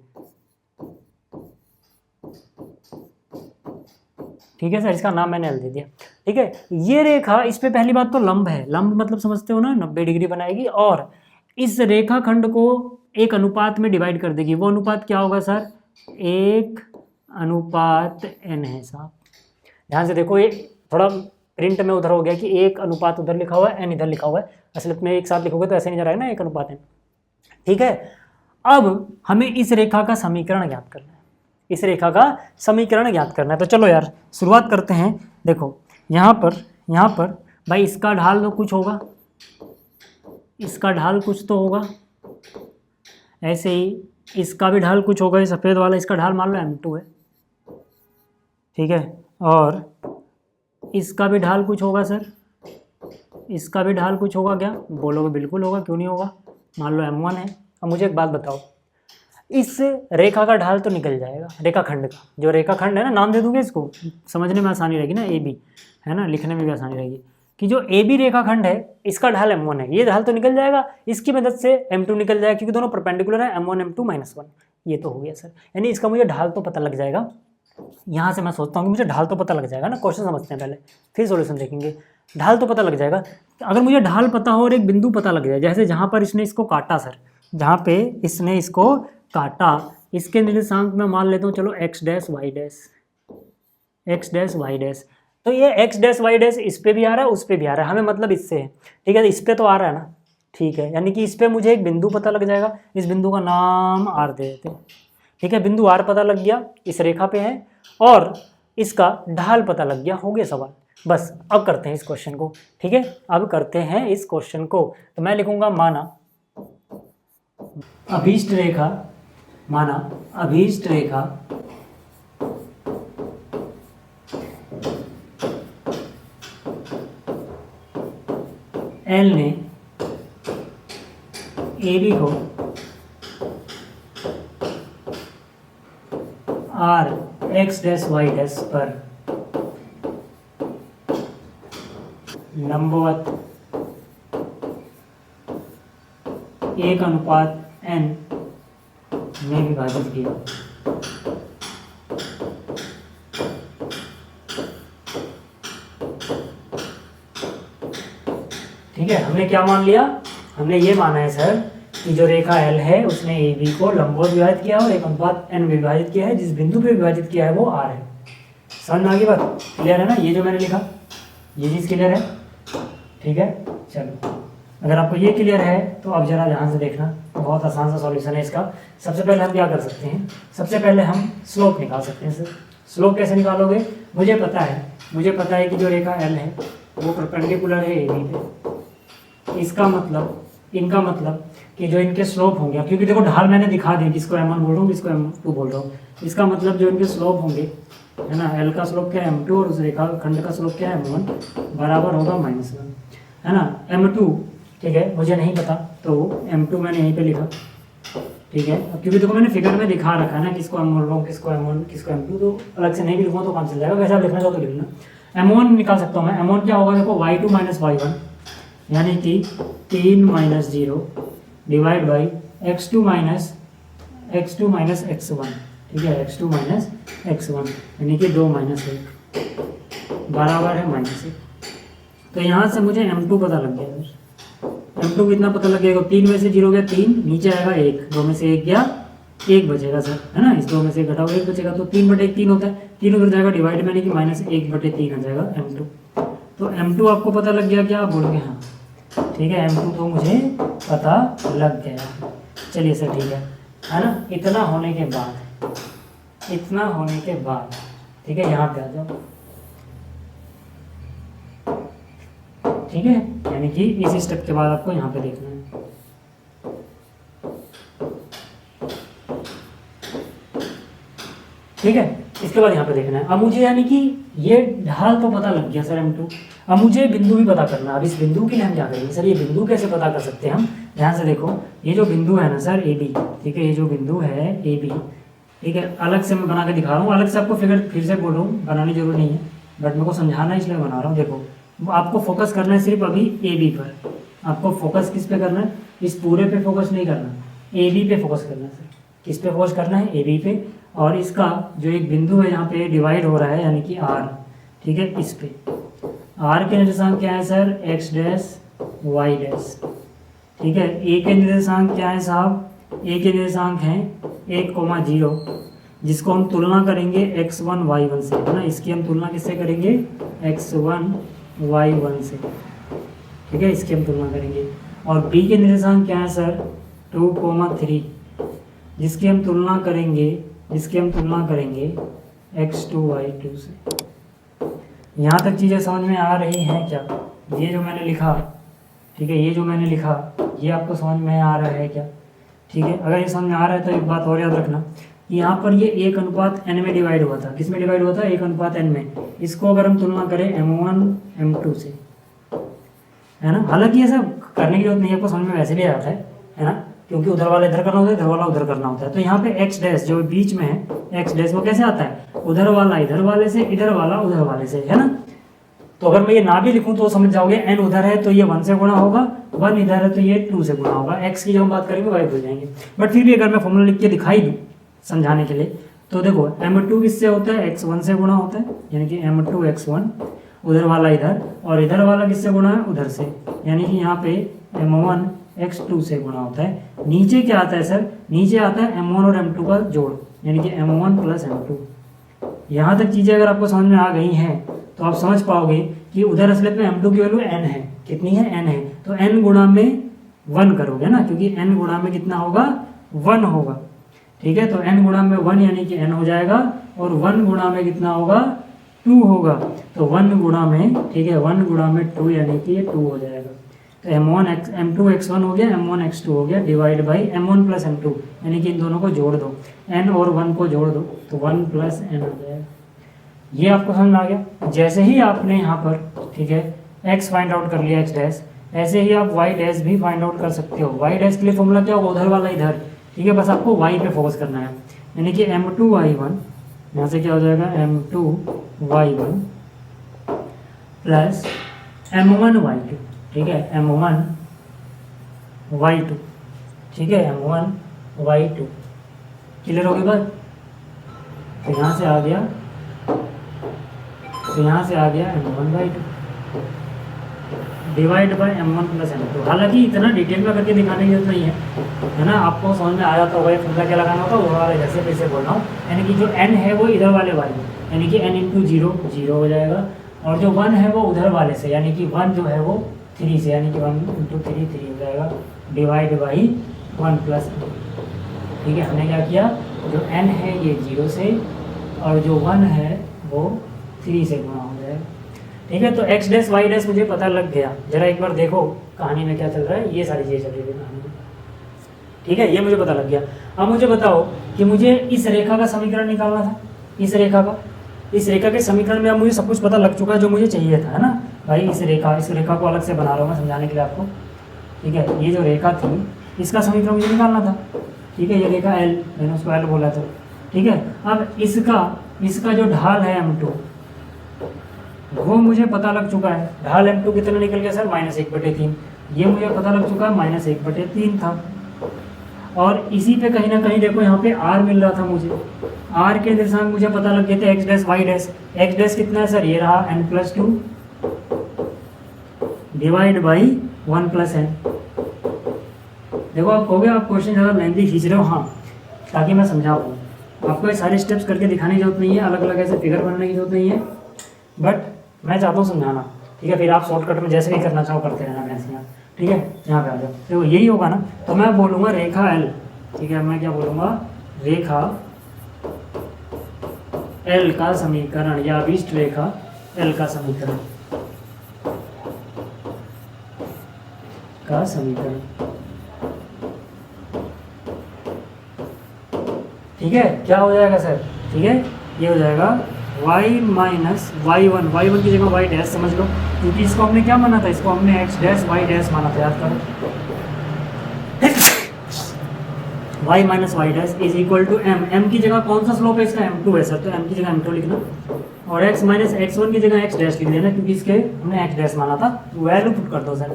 ठीक है सर, इसका नाम मैंने दे दिया। ठीक है, ये रेखा, इस पे पहली बात तो लंब है, लंब मतलब समझते हो ना, 90 डिग्री बनाएगी और इस रेखाखंड को एक अनुपात में डिवाइड कर देगी। वो अनुपात क्या होगा सर, 1:n है साहब। ध्यान से देखो, ये थोड़ा प्रिंट में उधर हो गया कि 1 उधर लिखा हुआ है, n इधर लिखा हुआ है, असलियत में एक साथ लिखोगे तो ऐसे नहीं जा रहा है ना, 1:n। ठीक है, अब हमें इस रेखा का समीकरण ज्ञात करना है। इस रेखा का समीकरण ज्ञात करना है। तो चलो यार शुरुआत करते हैं। देखो यहाँ पर भाई इसका ढाल तो कुछ होगा, इसका ढाल कुछ तो होगा, ऐसे ही इसका भी ढाल कुछ होगा। ये सफ़ेद वाला इसका ढाल मान लो m2 है, ठीक है, और इसका भी ढाल कुछ होगा सर, इसका भी ढाल कुछ होगा क्या? बोलोगे बिल्कुल होगा, क्यों नहीं होगा, मान लो m1 है। अब मुझे एक बात बताओ, इस रेखा का ढाल तो निकल जाएगा, रेखाखंड का, जो रेखाखंड है ना, नाम दे दूंगे इसको, समझने में आसानी रहेगी ना, AB है ना, लिखने में भी आसानी रहेगी कि जो AB रेखाखंड है इसका ढाल m1 है, ये ढाल तो निकल जाएगा, इसकी मदद से m2 निकल जाएगा क्योंकि दोनों परपेंडिकुलर है, m1 m2 -1, ये तो हो गया सर। यानी इसका मुझे ढाल तो पता लग जाएगा। यहाँ से मैं सोचता हूँ कि मुझे ढाल तो पता लग जाएगा ना, क्वेश्चन समझते हैं पहले फिर सॉल्यूशन देखेंगे। ढाल तो पता लग जाएगा, अगर मुझे ढाल पता हो और एक बिंदु पता लग जाए, जैसे जहाँ पर इसने इसको काटा सर, जहाँ पे इसने इसको काटा, इसके निर्देशांक में मान लेता हूँ चलो x डैश y डैश, तो ये x डैश y डैश इस पे भी आ रहा है, उस पे भी आ रहा है, हमें मतलब इससे है, ठीक है, इस पे तो आ रहा है ना, ठीक है, यानी कि इस पे मुझे एक बिंदु पता लग जाएगा, इस बिंदु का नाम r दे देते हैं, ठीक है, बिंदु r पता लग गया, इस रेखा पे है, और इसका ढाल पता लग गया, हो गया सवाल। बस अब करते हैं इस क्वेश्चन को, ठीक है, अब करते हैं इस क्वेश्चन को। तो मैं लिखूंगा माना अभीष्ट रेखा L ने AB को R x dash y dash पर लंबवत 1:n में विभाजित किया। ठीक है, हमने क्या मान लिया? हमने ये माना है सर कि जो रेखा L है उसने AB को लंबवत विभाजित किया और 1:n विभाजित किया है, जिस बिंदु पे विभाजित किया है वो R है। समझ में आ गई बात? क्लियर है ना? ये जो मैंने लिखा ये चीज़ क्लियर है? ठीक है, चलो अगर आपको ये क्लियर है तो अब जरा ध्यान से देखना, बहुत आसान सा सॉल्यूशन है इसका। सबसे पहले हम क्या कर सकते हैं, सबसे पहले हम स्लोप निकाल सकते हैं सर। स्लोप कैसे निकालोगे? मुझे पता है कि जो रेखा L है वो परपेंडिकुलर है AB पे, इसका मतलब इनका मतलब कि जो इनके स्लोप होंगे, क्योंकि देखो ढाल मैंने दिखा दी, किसको m1 बोल रहा हूँ, किसको m2 बोल रहा हूँ, इसका मतलब जो इनके स्लोप होंगे है ना, L का स्लोप क्या है m2 और उस रेखा खंड का स्लोप क्या है m1, बराबर होगा -1 है ना। m2 ठीक है, मुझे नहीं पता तो m2 मैंने यहीं पे लिखा, ठीक है, क्योंकि देखो मैंने फिगर में दिखा रखा है ना किसको m बोल रहा हूँ, किसको m1 किसको m2, तो अलग से नहीं भी लिखूँगा तो काम चल जाएगा, वैसे आप लिखना चाहो तो लिख लेना। m1 निकाल सकता हूँ मैं, m1 क्या होगा देखो y2 - y1 यानी कि 3 - 0 डिवाइड बाई x2 - x1, ठीक है, x2 - x1 यानी कि 2 - 1 बराबर है -1। तो यहाँ से मुझे m2 पता लग गया सर। m2 कितना पता लगेगा? 3 में से 0 गया 3, नीचे आएगा 1, 2 में से 1 गया 1 बचेगा सर, है ना, इस 2 में से 1 घटाओ 1 बचेगा, तो 3/1 3 होता है, 3 उधर जाएगा डिवाइड में, कि -1/3 आ जाएगा m2। तो m2 आपको पता लग गया क्या? आप बोलोगे हाँ, ठीक है, m2 तो मुझे पता लग गया। चलिए सर ठीक है ना। इतना होने के बाद ठीक है, यहाँ पे आ जाओ, ठीक है, यानी कि इस स्टेप के बाद आपको यहाँ पे देखना है। ठीक है, इसके बाद यहाँ पे देखना है। अब मुझे यानी कि ये ढाल तो पता लग गया सर m2, अब मुझे बिंदु भी पता करना है। अब इस बिंदु के लिए हम क्या करेंगे सर, ये बिंदु कैसे पता कर सकते हैं हम? ध्यान से देखो, ये जो बिंदु है ना सर AB, ठीक है, ये जो बिंदु है AB, ठीक है, अलग से मैं बना के दिखा रहा हूँ, अलग से आपको फिर से बोल रहा हूँ, बनानी जरूरी नहीं है, बट मेरे को समझाना है इसलिए बना रहा हूँ। देखो आपको फोकस करना है सिर्फ अभी AB पर, आपको फोकस किस पे करना है? इस पूरे पे फोकस नहीं करना, AB पे फोकस करना है सर। किस पे फोकस करना है? AB पे, और इसका जो एक बिंदु है यहाँ पे डिवाइड हो रहा है यानी कि R, ठीक है, इस पे R के निर्देशांक क्या है sir? x dash y dash, ठीक है। A के निर्देशांक क्या है साहब? A के निर्देशांक हैं 1,0, जिसको हम तुलना करेंगे x1 y1 से, है ना, इसकी हम तुलना किससे करेंगे? x1 y1 से, ठीक है, इसकी हम तुलना करेंगे। और B के निर्देशांक क्या है सर? 2,3, जिसकी हम तुलना करेंगे जिसकी हम तुलना करेंगे x2 y2 से। यहाँ तक चीज़ें समझ में आ रही हैं क्या? ये जो मैंने लिखा, ठीक है, ये जो मैंने लिखा ये आपको समझ में आ रहा है क्या? ठीक है, अगर ये समझ में आ रहा है तो एक बात और याद रखना, यहाँ पर ये 1:n में डिवाइड हुआ था। किस में डिवाइड हुआ था? 1:n में। इसको अगर हम तुलना करें m1 m2 से, है ना, हालांकि ये सब करने की जरूरत नहीं है, आपको समझ में वैसे भी आ जाता है ना, क्योंकि उधर वाला इधर करना होता है, इधर वाला उधर करना होता है। तो यहाँ पे x डैश जो बीच में है, x डैश वो कैसे आता है? उधर वाला इधर वाले से, इधर वाला उधर वाले से, है ना। तो अगर मैं ये ना भी लिखूं तो समझ जाओगे, n उधर है तो ये 1 से गुणा होगा, 1 इधर है तो ये 2 से गुणा होगा। x की जब हम बात करेंगे y भूल जाएंगे, बट फिर भी अगर मैं फॉर्मूला लिख के दिखाई दूँ समझाने के लिए, तो देखो m2 किससे होता है? x1 से गुणा होता है, यानी कि m2 x1, उधर वाला इधर, और इधर वाला किससे गुणा है? उधर से, यानी कि यहाँ पे m1 x2 से गुणा होता है। नीचे क्या आता है सर? नीचे आता है m1 और m2 का जोड़, यानी कि m1 प्लस m2। यहाँ तक चीज़ें अगर आपको समझ में आ गई हैं तो आप समझ पाओगे कि उधर असलियत में m2 की वैल्यू n है। कितनी है? n है। तो n गुणा में 1 करोगे ना, क्योंकि n गुणा में कितना होगा? 1 होगा। ठीक है, तो n गुणा में 1 यानी कि n हो जाएगा, और 1 गुणा में कितना होगा? 2 होगा। तो 1 गुणा में, ठीक है, 1 गुणा में 2 यानी कि ये 2 हो जाएगा। तो m2 x1 हो गया, m1 x2 हो गया, divide by m1 plus m2, यानी कि इन दोनों को जोड़ दो, n और 1 को जोड़ दो तो 1 प्लस n हो जाएगा। ये आपको समझ में आ गया? जैसे ही आपने यहाँ पर, ठीक है, x फाइंड आउट कर लिया x डैश, ऐसे ही आप y डैश भी फाइंड आउट कर सकते हो। y डैश के लिए फॉर्मूला क्या होगा? उधर वाला इधर, ठीक है, बस आपको y पे फोकस करना है, यानी कि m2 y1, यहाँ से क्या हो जाएगा? m2 y1 plus m1 y2, ठीक है, m1 y2, ठीक है, m1 y2। क्लियर होगी बात? तो यहाँ से आ गया, तो यहाँ से आ गया m1 y2 divide by m1 plus m2। हालांकि इतना डिटेल में करके दिखाने की जरूरत नहीं है ना, आपको समझ में आ जाता होगा ये फॉर्मूला क्या लगाना होता है। वो वाला जैसे फिर से बोल रहा हूँ, यानी कि जो n है वो इधर वाले वाले, यानी कि n इंटू 0 0 हो जाएगा, और जो 1 है वो उधर वाले से, यानी कि 1 जो है वो 3 से, यानी कि 1 इंटू 3 3 हो जाएगा, डिवाइड बाई 1 प्लस। ठीक है, हमने क्या किया? जो n है ये 0 से, और जो 1 है वो 3 से गुणा हो जाएगा। ठीक है, तो x डैश y डैश मुझे पता लग गया। जरा एक बार देखो कहानी में क्या चल रहा है, ये सारी चीज़ें चल रही है कहानी में। ठीक है, ये मुझे पता लग गया। अब मुझे बताओ कि मुझे इस रेखा का समीकरण निकालना था, इस रेखा के समीकरण में अब मुझे सब कुछ पता लग चुका है जो मुझे चाहिए था, है ना भाई। इस रेखा को अलग से बना रहा हूँ मैं समझाने के लिए आपको। ठीक है, ये जो रेखा थी इसका समीकरण मुझे निकालना था। ठीक है, ये रेखा L, मैंने उसको L बोला था। ठीक है, अब इसका जो ढाल है m2 वो मुझे पता लग चुका है। ढाल m2 कितना निकल गया सर? -1/3। ये मुझे पता लग चुका है -1/3 था। और इसी पे कहीं ना कहीं देखो यहाँ पे r मिल रहा था मुझे, r के निर्देशांक मुझे पता लग गए थे, x dash y dash. x dash कितना है सर? ये रहा n+2 डिवाइड बाई 1 + n। देखो आप कहोगे आप क्वेश्चन ज़्यादा लेंथी खींच रहे हो, हाँ, ताकि मैं समझा पाऊँ। आपको ये सारे स्टेप्स करके दिखाने की जरूरत नहीं है, अलग अलग ऐसे फिगर बनाने की जरूरत नहीं है, बट मैं चाहता हूँ समझाना। ठीक है, फिर आप शॉर्टकट में जैसे भी करना चाहो करते रहना वैसे यहाँ। ठीक है, यहाँ पे आ जाओ। तो यही होगा ना, तो मैं बोलूँगा रेखा L। ठीक है, मैं क्या बोलूँगा? रेखा L का समीकरण, या अभिष्ट रेखा L का समीकरण ठीक है, क्या हो जाएगा सर? ठीक है, ये हो जाएगा y माइनस y1 की जगह y डैश समझ लो, क्योंकि इसको हमने क्या माना था? इसको हमने x डैश y डैश माना था, याद करो। y minus y dash is equal to m की जगह कौन सा स्लोप है इसका? m2 है सर, तो m की जगह m2 लिखना, और x माइनस x1 की जगह x डैश लिख देना, क्योंकि इसके हमने x डैश माना था। वैल्यू पुट कर दो sir,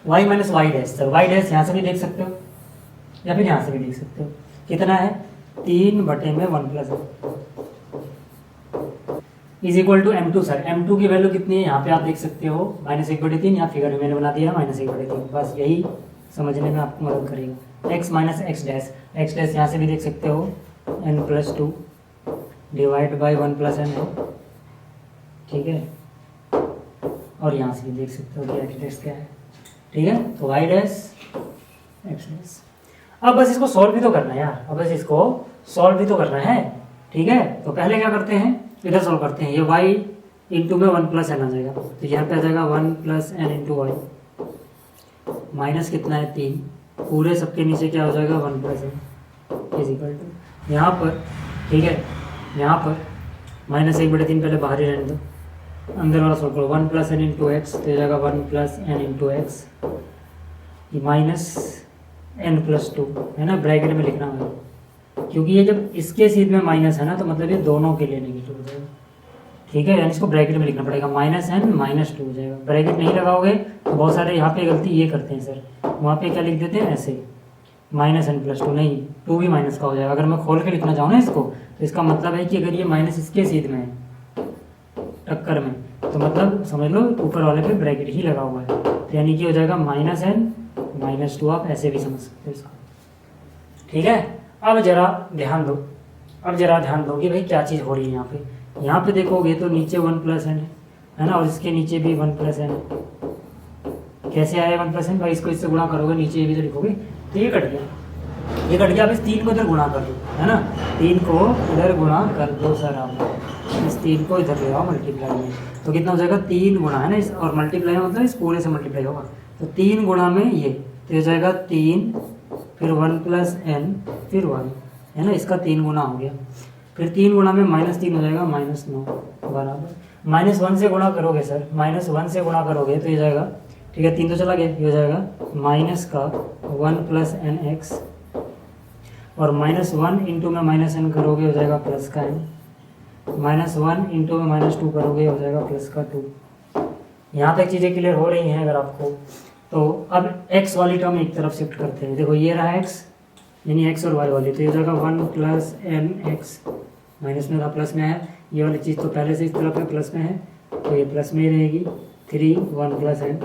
y minus y dash. Sir y dash यहाँ से भी देख सकते हो या फिर यहाँ से भी देख सकते हो। कितना है? 3/1 + is equal to m2 sir. m2 की वैल्यू कितनी है यहाँ पे आप देख सकते हो, -1/3। यहाँ फिगर में मैंने बना दिया -1/3। बस यही समझने में आपको मदद करेगा। x माइनस x डैश यहाँ से भी देख सकते हो, n+2 डिवाइड बाई 1 + n है। ठीक है, और यहाँ से भी देख सकते हो कि x डैश क्या है। ठीक है, तो y डैश x डैश। अब बस इसको सॉल्व भी तो करना है यार, अब बस इसको सॉल्व भी तो करना है, ठीक है। तो पहले क्या करते हैं, इधर सॉल्व करते हैं। ये y इंटू में 1 प्लस एन आ जाएगा, तो यहाँ पे आ जाएगा 1 plus n into y, minus कितना है 3, पूरे सबके नीचे क्या हो जाएगा 1 plus n is equal to, यहाँ पर ठीक है, यहाँ पर -1/3 पहले बाहर ही रहने दो, अंदर वाला सॉल्व करो। 1 प्लस एन इंटू एक्स, तो जाएगा 1 plus n into x minus n plus 2, है ना, ब्रैकेट में लिखना है, क्योंकि ये जब इसके सीध में माइनस है ना, तो मतलब ये दोनों के लिए नेगेटिव हो जाएगा, ठीक है। यानी इसको ब्रैकेट में लिखना पड़ेगा, -n -2 हो जाएगा। ब्रैकेट नहीं लगाओगे तो बहुत सारे यहाँ पे गलती ये करते हैं सर, वहाँ पे क्या लिख देते हैं ऐसे -n+2, नहीं 2 भी माइनस का हो जाएगा। अगर मैं खोल के लिखना चाहूँ ना इसको, तो इसका मतलब है कि अगर ये माइनस इसके सीध में है टक्कर में, तो मतलब समझ लो ऊपर वाले पे ब्रैकेट ही लगा हुआ है, तो यानी कि हो जाएगा -n -2, आप ऐसे भी समझ सकते हो इसको, ठीक है। अब जरा ध्यान दो, कि भाई क्या चीज़ हो रही है यहाँ पे। यहाँ पे देखोगे तो नीचे 1 प्लस एन है ना, और इसके नीचे भी 1 प्लस एन है। कैसे आया 1 प्लस एन भाई, इसको इससे गुणा करोगे, नीचे ये भी तो लिखोगे, तो ये कट गया। अब इस 3 को इधर गुणा कर दो, है ना, 3 को इधर गुणा कर दो सर, आप इस 3 को इधर ले आओ मल्टीप्लाई में, तो कितना हो जाएगा 3 गुणा, है ना, इस और मल्टीप्लाई मतलब इस पूरे से मल्टीप्लाई होगा, तो 3 गुणा में ये, तो हो जाएगा 3 फिर 1 प्लस एन फिर 1, है ना, इसका 3 गुना हो गया। फिर 3 गुना में -3 हो जाएगा -9 बराबर -1 से गुणा करोगे सर, -1 से गुणा करोगे तो ये जाएगा, ठीक है, 3 तो चला गया, ये हो जाएगा माइनस का 1 प्लस एन एक्स, और -1 इंटू में -n करोगे हो जाएगा प्लस का n, -1 इंटू में -2 करोगे हो जाएगा प्लस का 2। यहाँ तक चीज़ें क्लियर हो रही हैं अगर आपको, तो अब x वाली टर्म एक तरफ शिफ्ट करते हैं। देखो ये रहा x, यानी x और y वाली, तो ये हो जाएगा 1 प्लस एन एक्स, माइनस में था प्लस में है, ये वाली चीज़ तो पहले से इस तरफ है प्लस में है, तो ये प्लस में ही रहेगी, 3 1 प्लस एन,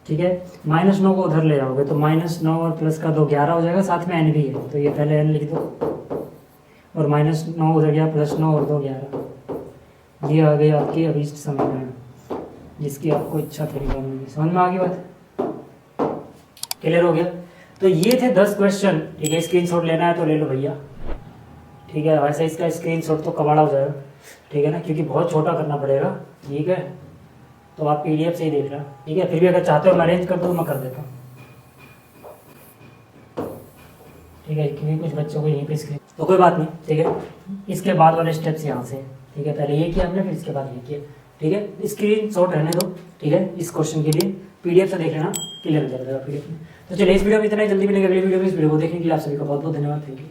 ठीक है। -9 को उधर ले जाओगे तो -9 और प्लस का 2 11 हो जाएगा, साथ में n भी है, तो ये पहले n लिख दो, और -9 उधर गया, +9 और 2 11, ये आ गई आपकी अभीष्ट समीकरण, जिसकी आपको इच्छा थी निकालने की। समझ में आ गई बात, क्लियर हो गया। तो ये थे 10 क्वेश्चन, ठीक है। स्क्रीनशॉट लेना है तो ले लो भैया, ठीक है। वैसे इसका स्क्रीनशॉट तो कबाड़ा हो जाएगा, ठीक है ना, क्योंकि बहुत छोटा करना पड़ेगा, ठीक है। तो आप PDF से ही देख रहे हैं, ठीक है। फिर भी अगर चाहते हो मैं अरेंज कर दूँ, मैं कर देता हूँ, ठीक है, क्योंकि कुछ बच्चों को यहीं पे स्क्रीन, तो कोई बात नहीं, ठीक है। इसके बाद वाले स्टेप्स यहाँ से, ठीक है, पहले ये किया हमने, फिर इसके बाद ये किया, ठीक है। स्क्रीनशॉट रहने दो, ठीक है, इस क्वेश्चन के लिए PDF से देख लेना, क्लियर हो जाएगा PDF में। तो चलिए इस वीडियो में इतना ही, जल्दी मिलेंगे अगली वीडियो में। इस वीडियो को देखने के लिए आप सभी का बहुत बहुत धन्यवाद, थैंक यू।